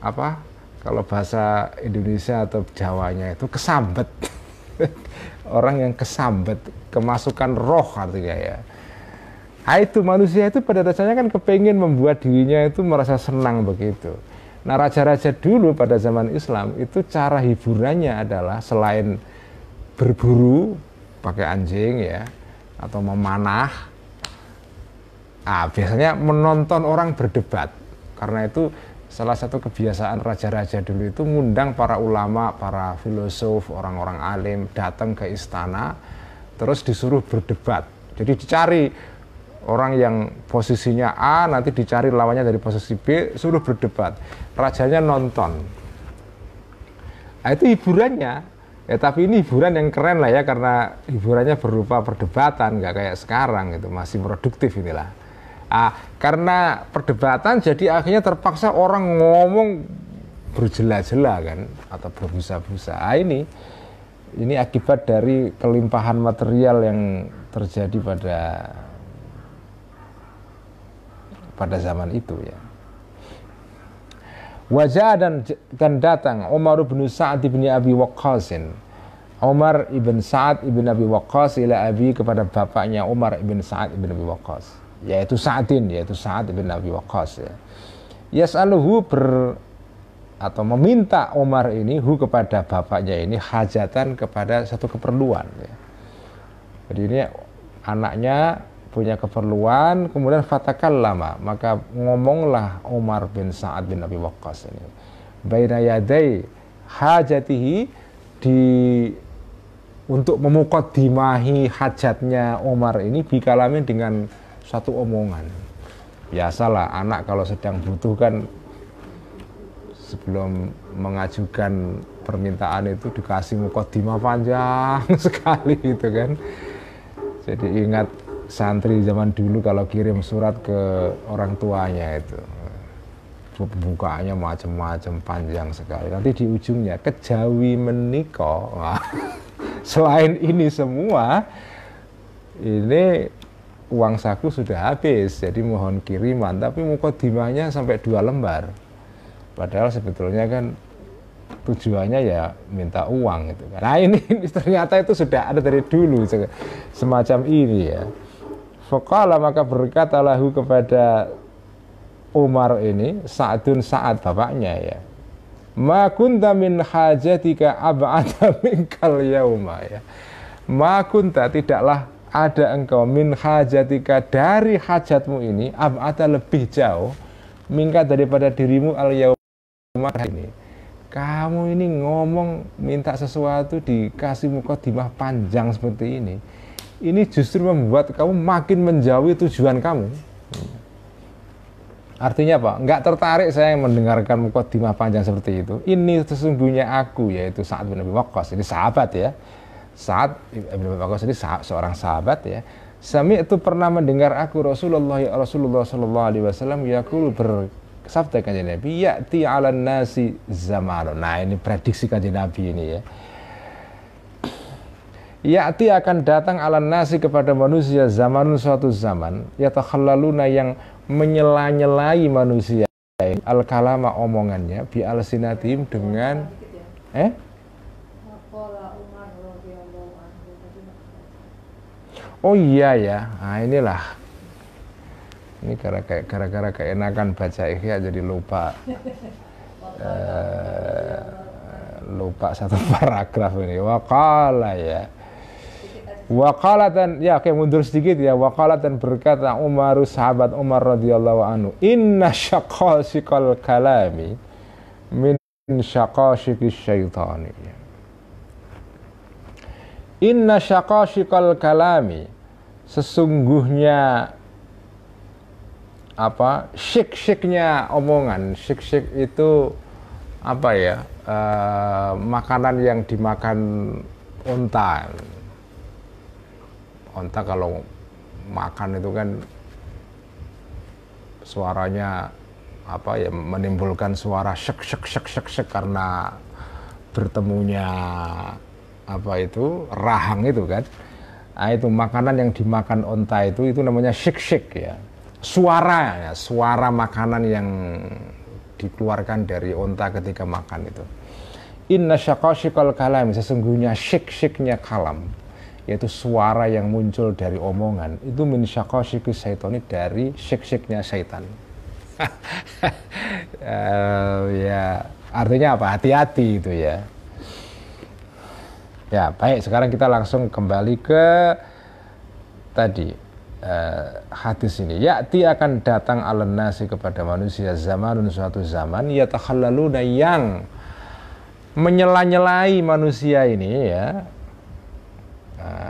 apa? Kalau bahasa Indonesia atau Jawanya itu kesambet. Orang yang kesambet, kemasukan roh artinya ya. Nah, itu manusia itu pada dasarnya kan kepingin membuat dirinya itu merasa senang begitu. Nah, raja-raja dulu pada zaman Islam itu cara hiburannya adalah selain berburu pakai anjing ya, atau memanah, biasanya menonton orang berdebat. Karena itu salah satu kebiasaan raja-raja dulu itu ngundang para ulama, para filosof, orang-orang alim datang ke istana, terus disuruh berdebat. Jadi dicari orang yang posisinya A, nanti dicari lawannya dari posisi B, suruh berdebat. Rajanya nonton. Nah, itu hiburannya. Ya, tapi ini hiburan yang keren lah ya, karena hiburannya berupa perdebatan, nggak kayak sekarang gitu, masih produktif inilah. Karena perdebatan jadi akhirnya terpaksa orang ngomong berjela-jela kan, atau berbusa-busa. Ini akibat dari kelimpahan material yang terjadi pada zaman itu ya. Wajah dan datang Umar bin Sa'ad bin Abi Waqqas. Umar ibn Sa'ad ibn Abi Waqqas ila Abi, kepada bapaknya Umar ibn Sa'ad ibn Abi Waqqas, yaitu Sa'ad ibn Abi Waqqas ya. Yas'aluhu atau meminta Umar ini kepada bapaknya ini hajatan, kepada satu keperluan ya. Jadi ini anaknya punya keperluan, kemudian fatakallama, maka ngomonglah Umar bin Sa'ad bin Abi Waqqas ini baina yadai hajatihi, untuk memuqaddimahi hajatnya Umar ini bikalamin, dengan satu omongan. Biasalah anak kalau sedang butuh kan sebelum mengajukan permintaan itu dikasih muqaddimah panjang sekali gitu kan. Jadi ingat santri zaman dulu kalau kirim surat ke orang tuanya itu pembukaannya macam-macam, panjang sekali. Nanti di ujungnya kejawi menika. Selain ini semua, ini uang saku sudah habis, jadi mohon kiriman. Tapi muqaddimahnya sampai 2 lembar. Padahal sebetulnya kan tujuannya ya minta uang gitu kan. Nah ini ternyata itu sudah ada dari dulu semacam ini ya. Faqala, maka berkata lahu kepada Umar ini, Sa'dun, Sa'ad bapaknya ya, ma kunta min hajatika ab'ada minkal yauma ya. Ma kunta, tidaklah ada engkau, min hajatika, dari hajatmu ini, ab'ada, lebih jauh, minka, daripada dirimu, al yaum, ini. Kamu ini ngomong minta sesuatu dikasih mukadimah panjang seperti ini. Ini justru membuat kamu makin menjauhi tujuan kamu. Artinya apa? Enggak tertarik saya mendengarkan mukadimah panjang seperti itu. Ini sesungguhnya aku, yaitu Sa'ad bin Abi Waqqas. Ini sahabat ya. Sa'ad bin Abi Waqqas ini seorang sahabat ya. Sami itu pernah mendengar aku Rasulullah sallallahu alaihi wasallam yaqulu bersabda kanjeng Nabi, ya'ti 'alan nasi zamanun. Nah, ini prediksi kanjeng Nabi ini ya. Ya'ti akan datang 'alan nasi kepada manusia zamanun, suatu zaman, yatakhallaluna yang menyela-nyelai manusia al-kalama omongannya bi alsinatihim dengan oh iya ya, nah inilah ini gara-gara keenakan baca Ihya jadi lupa lupa satu paragraf ini. Waqala ya, waqala dan ya oke mundur sedikit ya. Waqala dan berkata Umar, sahabat Umar radhiyallahu anhu, inna syaqasikal kalami min syaqasikis syaitani. Inna syaqasikal kalami, sesungguhnya apa syik-syiknya omongan. Syik-syik itu apa ya, makanan yang dimakan unta. Unta kalau makan itu kan suaranya apa ya, menimbulkan suara syek syek syek syek syek karena bertemunya apa itu rahang itu kan. Nah, itu makanan yang dimakan unta itu namanya syik syik ya. Suara ya, suara makanan yang dikeluarkan dari unta ketika makan itu. Inna syaqashikal kalam, sesungguhnya syik-syiknya kalam, yaitu suara yang muncul dari omongan, itu min syaqashikis syaitani, dari syik-syiknya syaitan. Ya, artinya apa? Hati-hati itu ya. Ya, baik, sekarang kita langsung kembali ke tadi hadis ini. Ya'ti akan datang alan nasi kepada manusia zamanun, suatu zaman, yatakhallaluna yang menyela-nyelai manusia ini ya,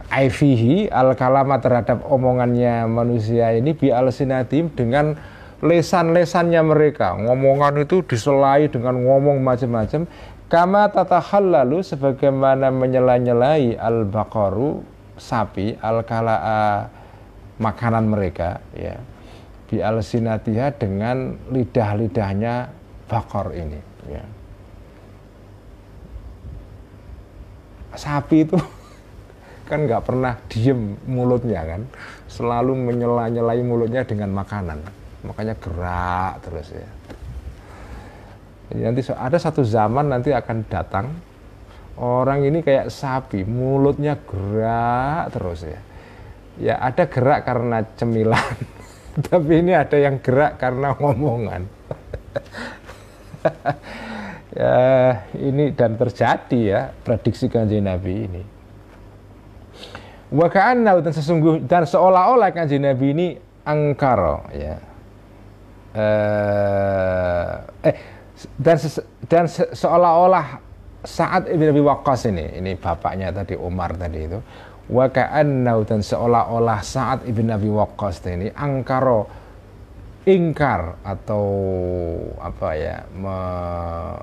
aifihi al-kalama, terhadap omongannya manusia ini, bi alsinatim, dengan lesan-lesannya mereka. Ngomongan itu diselai dengan ngomong macam-macam. Kama tatakhallalu, sebagaimana menyela-nyelai al-baqaru, sapi, al-kala'a, makanan mereka ya, bi alsinatiha, dengan lidah-lidahnya bakor ini ya. Sapi itu kan nggak pernah diem mulutnya kan, selalu menyela-nyelai mulutnya dengan makanan, makanya gerak terus ya. Jadi nanti ada satu zaman nanti akan datang orang ini kayak sapi, mulutnya gerak terus ya. Ya ada gerak karena cemilan, tapi ini ada yang gerak karena ngomongan. Ya, ini dan terjadi ya, prediksi kanjeng Nabi ini. Wa ka'anna, dan sesungguh dan seolah-olah kanjeng Nabi ini angkara ya. Dan seolah-olah Sa'ad bin Abi Waqqas ini bapaknya tadi Umar tadi itu. Wa ka'anna, dan seolah-olah Sa'ad bin Abi Waqqas ini angkara, ingkar atau apa ya,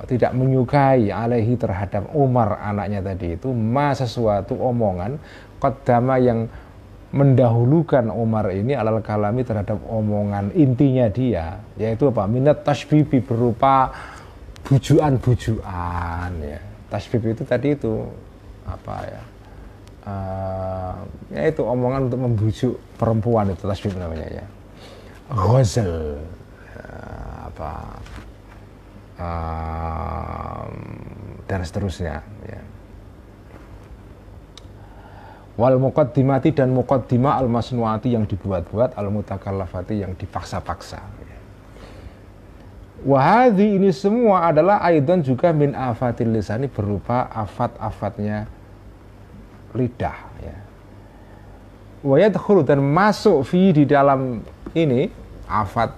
tidak menyukai alaihi, terhadap Umar anaknya tadi itu, sesuatu omongan qaddama, yang mendahulukan Umar ini alal kalami, terhadap omongan intinya dia, yaitu apa, minat tasbibi, berupa bujuan-bujuan ya. Tasbib itu tadi itu apa ya, yaitu omongan untuk membujuk perempuan, itu tasbib namanya ya. Ghazal dan seterusnya ya. Wal muqaddimati, dan muqaddimah al masnuati, yang dibuat-buat, al mutakallafati, yang dipaksa-paksa ya. Wahadi, ini semua adalah aidan juga min afatil lisani, berupa afat-afatnya lidah ya. Wa yadkhulu, dan masuk fi, di dalam ini afat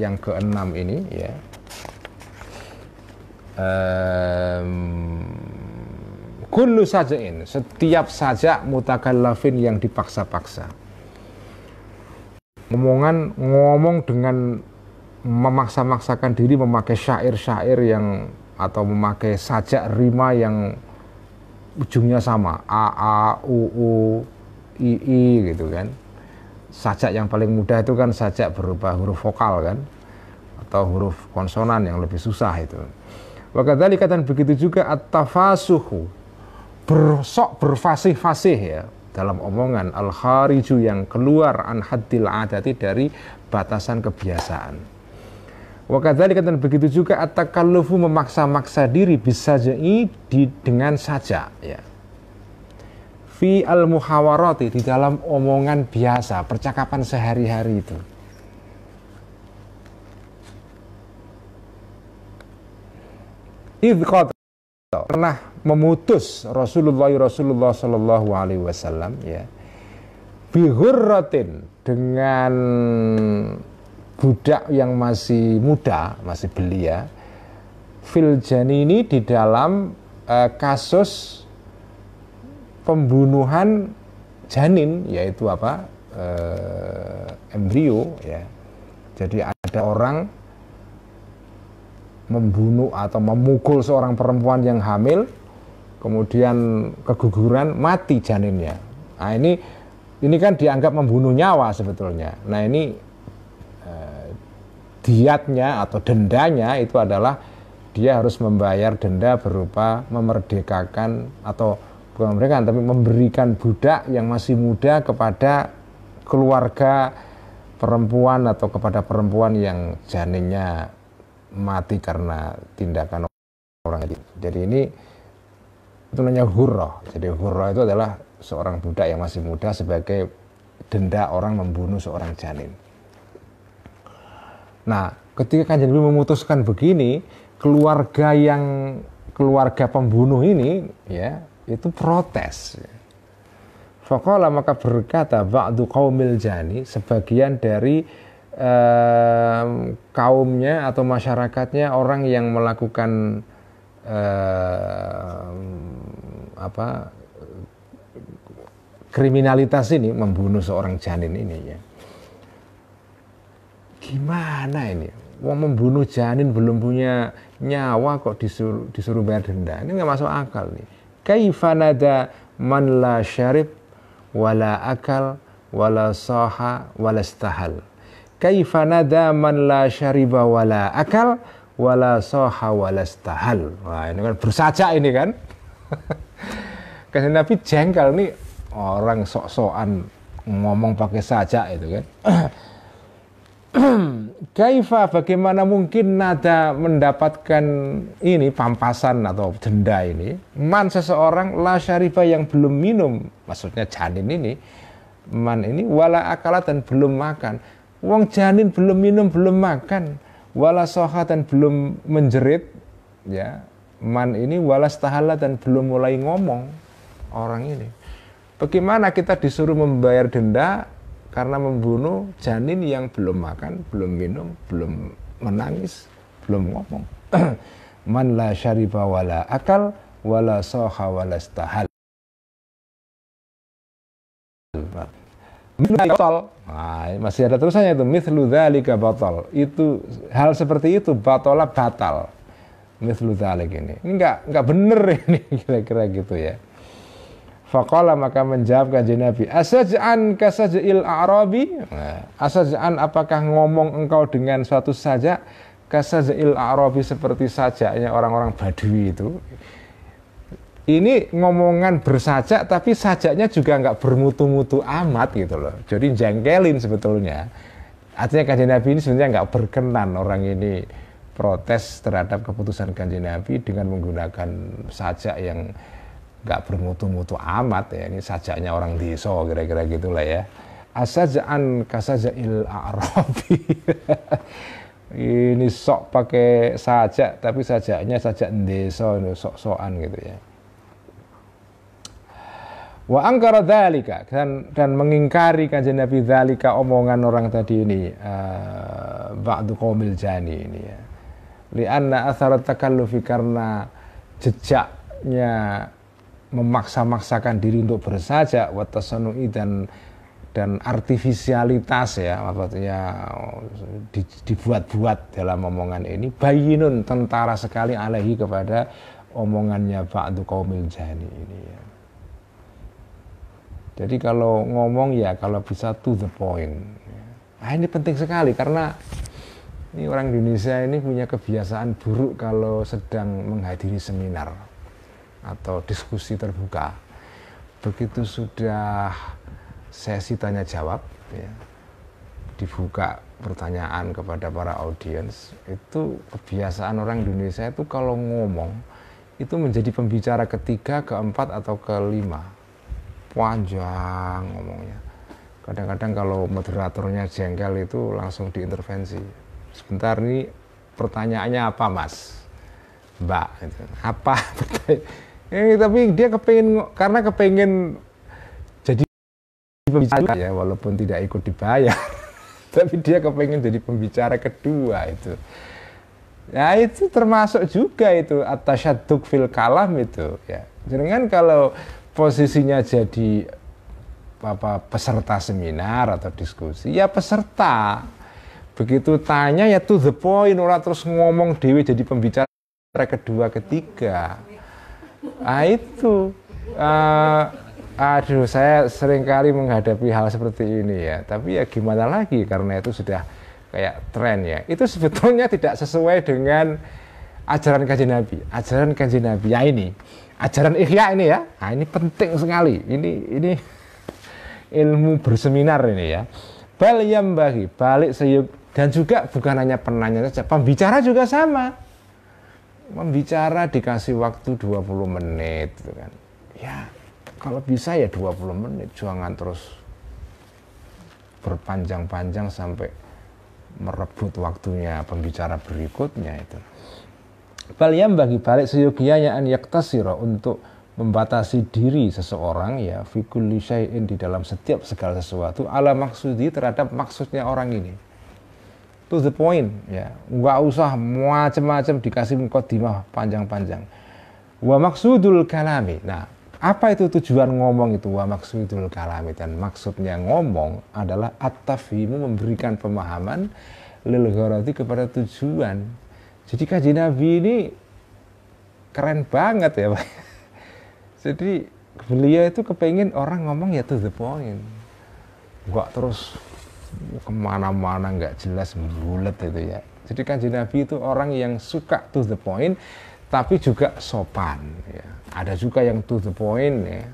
yang keenam ini ya, kullu saja'in, setiap sajak mutakallafin yang dipaksa-paksa. Ngomong dengan memaksa-maksakan diri, memakai syair-syair yang atau memakai sajak rima yang ujungnya sama, a u i gitu kan. Sajak yang paling mudah itu kan sajak berupa huruf vokal kan, atau huruf konsonan yang lebih susah itu. Wakadzalika, dan begitu juga at-tafasuhu, sok berfasih-fasih ya dalam omongan, al-khariju, yang keluar an haddil adati, dari batasan kebiasaan. Wakadzalika, dan begitu juga at-takallufu, memaksa-maksa diri, bisajai, dengan sajak ya. Fi al-muhawarati, di dalam omongan biasa, percakapan sehari-hari itu. Idqat, pernah memutus Rasulullah Sallallahu Alaihi Wasallam ya, bihurratin, dengan budak yang masih muda, masih belia, fil janini, di dalam kasus pembunuhan janin, yaitu apa, embrio ya. Jadi ada orang membunuh atau memukul seorang perempuan yang hamil, kemudian keguguran, mati janinnya. Nah ini kan dianggap membunuh nyawa sebetulnya. Nah ini diatnya atau dendanya itu adalah dia harus membayar denda berupa memerdekakan, atau bukan memerdekakan, tapi memberikan budak yang masih muda kepada keluarga perempuan atau kepada perempuan yang janinnya mati karena tindakan orang itu. Jadi ini itu namanya hurrah. Jadi hurrah itu adalah seorang budak yang masih muda sebagai denda orang membunuh seorang janin. Nah, ketika Kanjeng Nabi memutuskan begini, keluarga pembunuh ini ya itu protes. Faqala, maka berkata ba'du qaumil jani, sebagian dari kaumnya atau masyarakatnya orang yang melakukan kriminalitas ini, membunuh seorang janin ini ya. Gimana ini? Wong membunuh janin belum punya nyawa kok disuruh bayar denda. Ini nggak masuk akal nih. Kaifa nada man la syarib wala akal wala saha wala istahal. Kaifa nada man la syariba wala akal wala saha wala istahal. Wah, ini kan bersajak ini kan. Kanjeng Nabi jengkel nih, orang sok-sokan ngomong pakai sajak itu kan. Kaifa, bagaimana mungkin nada mendapatkan ini pampasan atau denda ini, man seseorang la syariba, yang belum minum, maksudnya janin ini, man ini wala akala, dan belum makan. Wong janin belum minum, belum makan, wala soha, dan belum menjerit ya, man ini wala stahala, dan belum mulai ngomong orang ini. Bagaimana kita disuruh membayar denda karena membunuh janin yang belum makan, belum minum, belum menangis, belum ngomong. Man la syariba wala akal wala soha wala stahal. Batal. Nah, masih ada terusannya itu, mithlu dzalika batal. Itu hal seperti itu batalah batal. Mithlu dzalik ini enggak bener ini, kira-kira gitu ya. Faqala, maka menjawab Kanjeng Nabi, asaj'an kasaj'il a'rabi. Nah, asaj'an, apakah ngomong engkau dengan suatu sajak, kasaj'il a'rabi, seperti sajaknya orang-orang Badui itu. Ini ngomongan bersajak, tapi sajaknya juga nggak bermutu-mutu amat gitu loh. Jadi jengkelin sebetulnya. Artinya Kanjeng Nabi ini sebenarnya nggak berkenan orang ini protes terhadap keputusan Kanjeng Nabi dengan menggunakan sajak yang nggak bermutu-mutu amat ya. Ini sajaknya orang desa, kira-kira gitulah ya. Asaj'an kasajail a'rabi. Ini sok pakai sajak, tapi sajaknya sajak desa, sok-sokan gitu ya. Wa angkara dzalika, dan mengingkari Kanjeng Nabi dzalika, omongan orang tadi ini, ba'du qaumil jani ini ya. li'anna atharat takallufi, karena jejaknya memaksa-maksakan diri untuk bersajak, wa tasannu'i, dan artifisialitas ya, maksudnya dibuat-buat dalam omongan ini, bayyinun, tentara sekali alaihi kepada omongannya ba'du qaumil jahani ini ya. Jadi kalau ngomong ya kalau bisa to the point. Nah, ini penting sekali karena ini orang Indonesia ini punya kebiasaan buruk kalau sedang menghadiri seminar atau diskusi terbuka. Begitu sudah sesi tanya jawab ya, dibuka pertanyaan kepada para audiens, itu kebiasaan orang Indonesia itu kalau ngomong itu menjadi pembicara ketiga, keempat atau kelima, panjang ngomongnya. Kadang-kadang kalau moderatornya jengkel itu langsung diintervensi. Sebentar, nih pertanyaannya apa mas, mbak, gitu. Apa? Tapi dia karena kepengen jadi pembicara ya, walaupun tidak ikut dibayar. Tapi dia kepengen jadi pembicara kedua itu. Ya itu termasuk juga itu at-tasyadduk fil kalam itu ya. Jangan kalau posisinya jadi peserta seminar atau diskusi, ya peserta. Begitu tanya ya to the point, orang terus ngomong dewe jadi pembicara kedua ketiga. Nah itu aduh, saya seringkali menghadapi hal seperti ini ya, tapi ya gimana lagi karena itu sudah kayak tren ya. Itu sebetulnya tidak sesuai dengan ajaran Kanjeng Nabi. Ajaran Kanjeng Nabi ya ini, ajaran Ihya ini ya. Nah, ini penting sekali. Ini ilmu berseminar ini ya. Bal yambaghi, balik seyuk, dan juga bukan hanya penanya saja, pembicara juga sama. Pembicara dikasih waktu 20 menit gitu kan. Ya, kalau bisa ya 20 menit, jangan terus berpanjang-panjang sampai merebut waktunya pembicara berikutnya itu. Bal yambaghi, balik seyugianya an yaktasira, untuk membatasi diri seseorang ya fi kulli syai'in, di dalam setiap segala sesuatu, ala maksudi, terhadap maksudnya orang ini, to the point ya, nggak usah macam-macam dikasih muqaddimah panjang-panjang. Wa maksudul kalami, nah apa itu tujuan ngomong itu, wa maksudul kalami, dan maksudnya ngomong adalah at-tafhimu, memberikan pemahaman, lil gharati, kepada tujuan. Jadi Kanjeng Nabi ini keren banget ya Pak. Jadi beliau itu kepengen orang ngomong ya to the point, nggak terus kemana-mana nggak jelas bulat itu ya. Jadi Kanjeng Nabi itu orang yang suka to the point, tapi juga sopan ya. Ada juga yang to the point ya,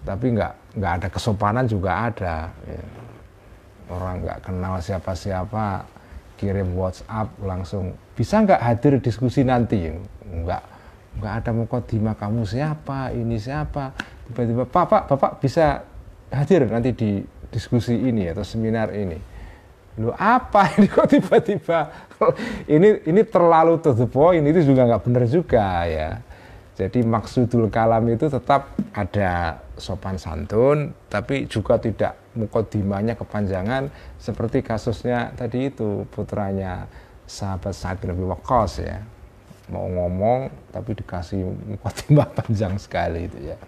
tapi nggak ada kesopanan juga ada ya. Orang nggak kenal siapa-siapa kirim WhatsApp langsung, bisa nggak hadir diskusi nanti, nggak ada muqaddimah, kamu siapa, ini siapa, tiba-tiba bapak bisa hadir nanti di diskusi ini atau seminar ini. Loh apa ini kok tiba-tiba ini terlalu to the point, itu juga nggak benar juga ya. Jadi maksudul kalam itu tetap ada sopan santun, tapi juga tidak muqaddimahnya kepanjangan, seperti kasusnya tadi itu putranya sahabat Sa'ad bin Abi Waqqas ya, mau ngomong tapi dikasih muqaddimah panjang sekali itu ya.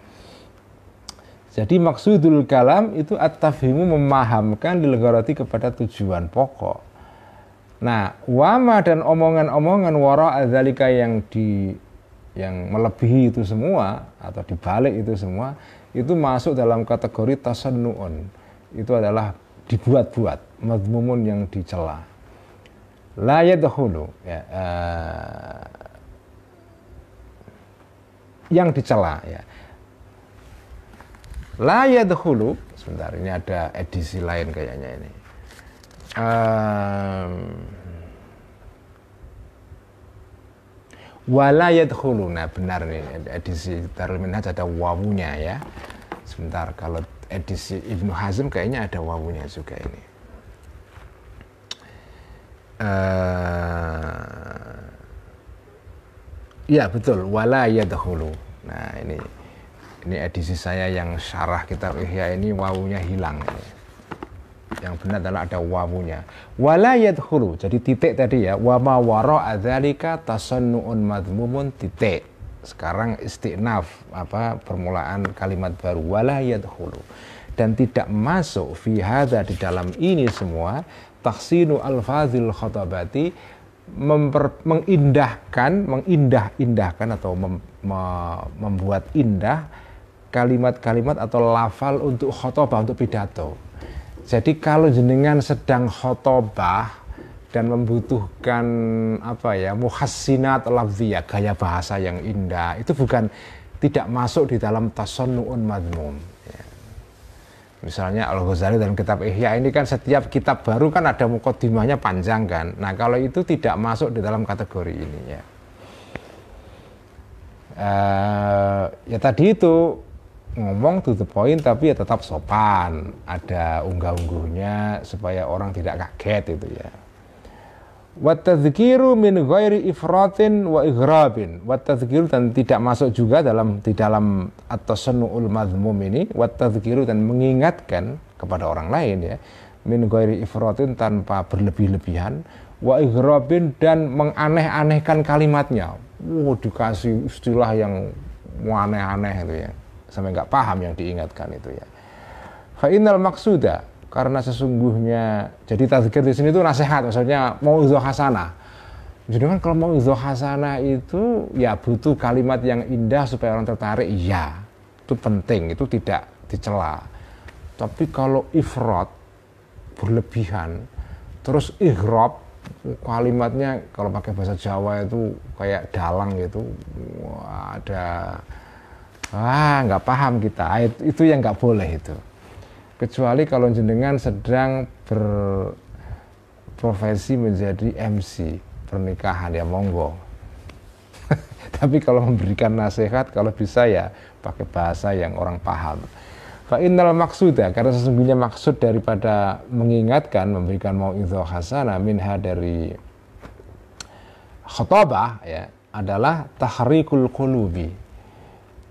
Jadi maksudul kalam itu at-tafhimu, memahamkan, lil gharati, kepada tujuan pokok. Nah, wama, dan omongan-omongan wara adzalika, yang melebihi itu semua atau dibalik itu semua, itu masuk dalam kategori tasannu'un. Itu adalah dibuat-buat, madhmumun, yang dicela. La yadkhulu ya, yang dicela ya. La yadkhulu, sebentar, ini ada edisi lain kayaknya ini. Wala yadkhulu, nah benar nih, edisi Darul Minhaj ada wawunya ya. Sebentar, kalau edisi Ibnu Hazm kayaknya ada wawunya juga ini. Ya betul, wala yadkhulu. Nah ini edisi saya yang syarah kitab Ihya ini wawunya hilang. Yang benar adalah ada wawunya. Wala yadkhulu. Jadi titik tadi ya. Wa ma wara'a dzalika tasannu'un madhmumun titik. Sekarang istinaf permulaan kalimat baru wala yadkhulu. Dan tidak masuk fi hadza di dalam ini semua tahsinu alfazil khatabati mengindah-indahkan atau membuat indah kalimat-kalimat atau lafal untuk khotobah, untuk pidato. Jadi kalau jenengan sedang khotobah dan membutuhkan muhassinat lafziyah, gaya bahasa yang indah, itu tidak masuk di dalam tasannu'un madmum. Ya. Misalnya Al-Ghazali dalam kitab Ihya ini kan setiap kitab baru kan ada muqaddimahnya panjang kan. Nah kalau itu tidak masuk di dalam kategori ini ya. Ya tadi itu ngomong to the point tapi ya tetap sopan, ada unggah-ungguhnya supaya orang tidak kaget itu ya. Wa tadhkiru min ghairi ifratin wa ighrabin. Wa tadhkiru dan tidak masuk juga di dalam at-tasannu'ul madhmum ini, wa tadhkiru dan mengingatkan kepada orang lain ya, min ghairi ifratin tanpa berlebih-lebihan, wa ighrabin dan menganeh-anehkan kalimatnya. Dikasih istilah yang aneh-aneh itu ya. Sampai nggak paham yang diingatkan itu ya. Fa innal maqsuda, karena sesungguhnya jadi tadzkir di sini itu nasihat, maksudnya mau'izah hasanah. Jadi kan kalau mau'izah hasanah itu ya butuh kalimat yang indah supaya orang tertarik, iya. Itu penting, itu tidak dicela. Tapi kalau ifrat berlebihan, terus ighrab kalimatnya kalau pakai bahasa Jawa itu kayak dalang gitu. Nggak paham kita, itu yang nggak boleh itu. Kecuali kalau jenengan sedang berprofesi menjadi MC pernikahan ya monggo. Tapi kalau memberikan nasihat kalau bisa ya pakai bahasa yang orang paham. Fa innal maqsuda, karena sesungguhnya maksud daripada mengingatkan, memberikan mau'izah hasanah minha dari khutbah ya adalah tahrikul qulubi.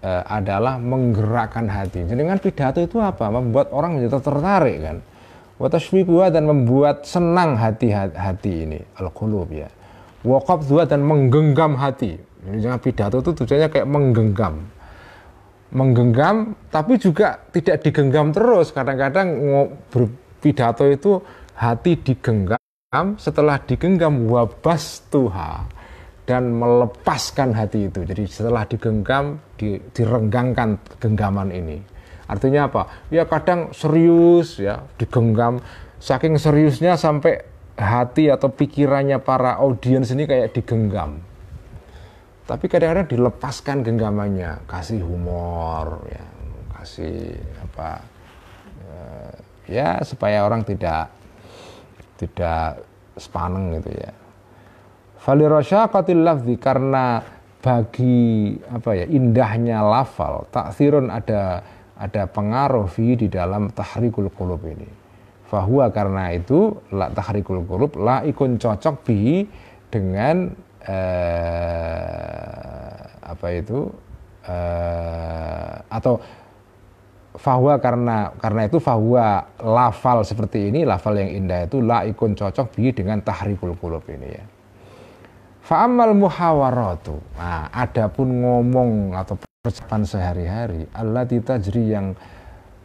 Adalah menggerakkan hati. Jadi dengan pidato itu apa? Membuat orang menjadi tertarik kan. Wa tashwiquha dan membuat senang hati ini al-qulub ya. Wa qabdhuha dan menggenggam hati. Jadi jangan pidato itu tujuannya kayak menggenggam tapi juga tidak digenggam terus. Kadang-kadang berpidato itu hati digenggam, setelah digenggam wabastuha dan melepaskan hati itu. Jadi setelah digenggam, direnggangkan genggaman ini. Artinya apa? Ya kadang serius ya, digenggam. Saking seriusnya sampai hati atau pikirannya para audiens ini kayak digenggam. Tapi kadang-kadang dilepaskan genggamannya, kasih humor, ya, kasih ya supaya orang tidak sepaneng gitu ya. Falirasyaqatil lafzi, karena bagi indahnya lafal, ta'thirun ada pengaruh di dalam tahrikul qulub ini. Fahuwa, karena itu tahrikul qulub laikun cocok bi dengan atau fahuwa, karena itu fahuwa lafal seperti ini, lafal yang indah itu laikun cocok bi dengan tahrikul qulub ini ya. Fa'amal muhawaratu, nah adapun ngomong atau percakapan sehari-hari allati tajri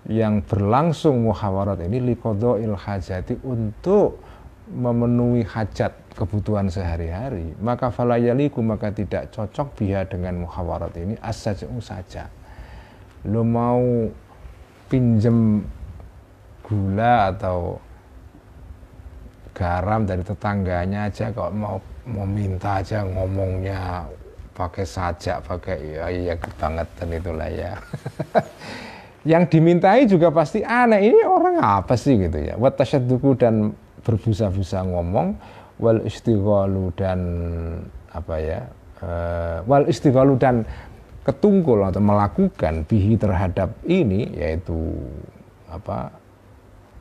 yang berlangsung muhawarat ini liqadha'il hajati, untuk memenuhi hajat kebutuhan sehari-hari, maka fala yaliku, maka tidak cocok biha dengan muhawarat ini as-saj'u saja. Lo mau pinjem gula atau garam dari tetangganya aja, kalau mau minta aja ngomongnya pakai sajak, pakai iya kebangetan itulah ya. Yang dimintai juga pasti aneh, ini orang apa sih gitu ya. Wa tasyadduqu, dan berbusa-busa ngomong, wal istighalu, dan wal istighalu, dan ketungkul atau melakukan bihi terhadap ini, yaitu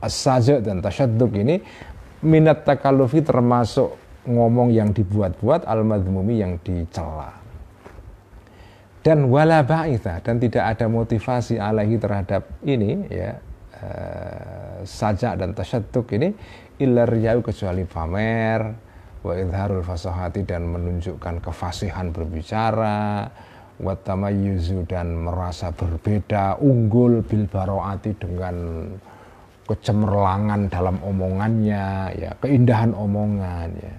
as-sajak dan tasyadduq ini, minat takallufi, termasuk ngomong yang dibuat-buat, al-madhmumi, yang dicela. Dan wala ba'itha, dan tidak ada motivasi alaihi terhadap ini ya, sajak dan tasyadduq ini illa riya'u, kecuali pamer, wa idharul fasahati, dan menunjukkan kefasihan berbicara, wa tamayyuzu, dan merasa berbeda, unggul, bil baroati, dengan kecemerlangan dalam omongannya, ya, keindahan omongan, ya.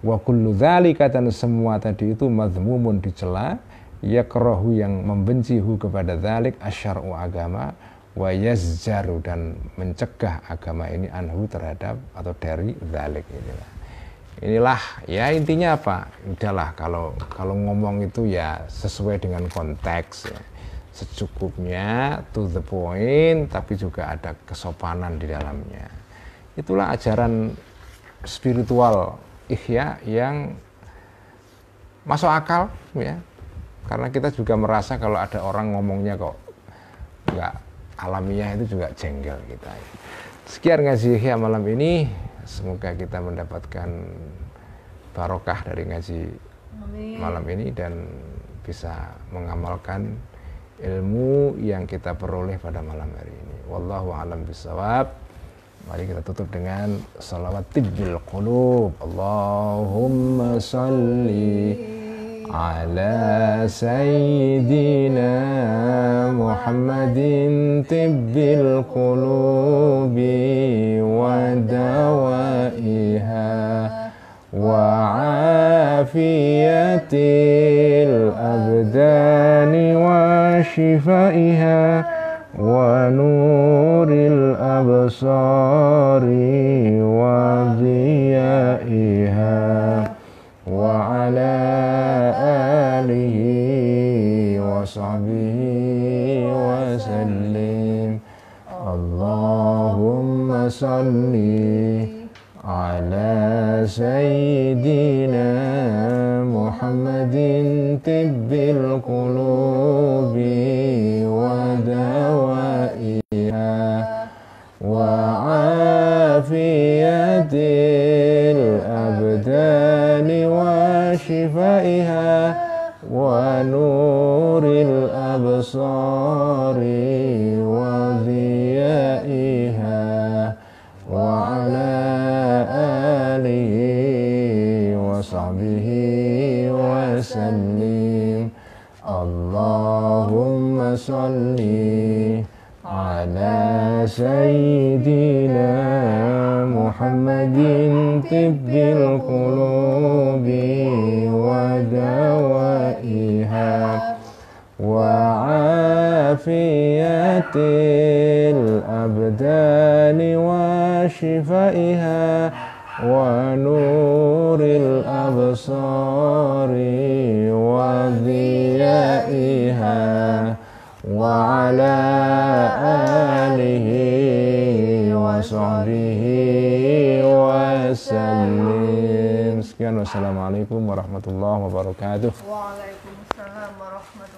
Wa kullu dzalika, dan semua tadi itu madzmumun, dicela, yakrahu, yang membenci, hu, kepada dzalik, asyar'u, agama, wa yazjaru, dan mencegah agama ini, anhu, terhadap atau dari dzalik. Inilah ya intinya apa? Udahlah, kalau ngomong itu ya sesuai dengan konteks, ya, secukupnya, to the point, tapi juga ada kesopanan di dalamnya. Itulah ajaran spiritual Ihya yang masuk akal, ya. Karena kita juga merasa kalau ada orang ngomongnya kok nggak alamiah, itu juga jengkel kita. Sekian ngaji Ihya malam ini, semoga kita mendapatkan barokah dari ngaji malam ini dan bisa mengamalkan ilmu yang kita peroleh pada malam hari ini. Wallahu a'lam bishawab. Mari kita tutup dengan salawat tibbil qulub. Allahumma salli ala sayyidina Muhammadin tibbil qulubi wa dawaiha wa afiyatil abdani wa shifaiha wa nuril absari wa dhiyaiha wa ala alihi wa sahbihi wa sallim. Allahumma salli ala sayyidina Muhammadin tibbil qulubi wa dawaiha wa afiyatil abdani wa shifaiha wa nuril absari wa dhiyaiha wa ala alihi wa sahbihi wa sallim. Allahumma salli ala sayyidina Muhammadin tibbil qulubi wa dawaiha wa afiyatil abdani wa shifaiha wa nuril absari wa dhiyaiha wa ala alihi wa sahbihi wa sallim. Sekian, wassalamualaikum warahmatullahi wabarakatuh. Waalaikumsalam warahmatullahi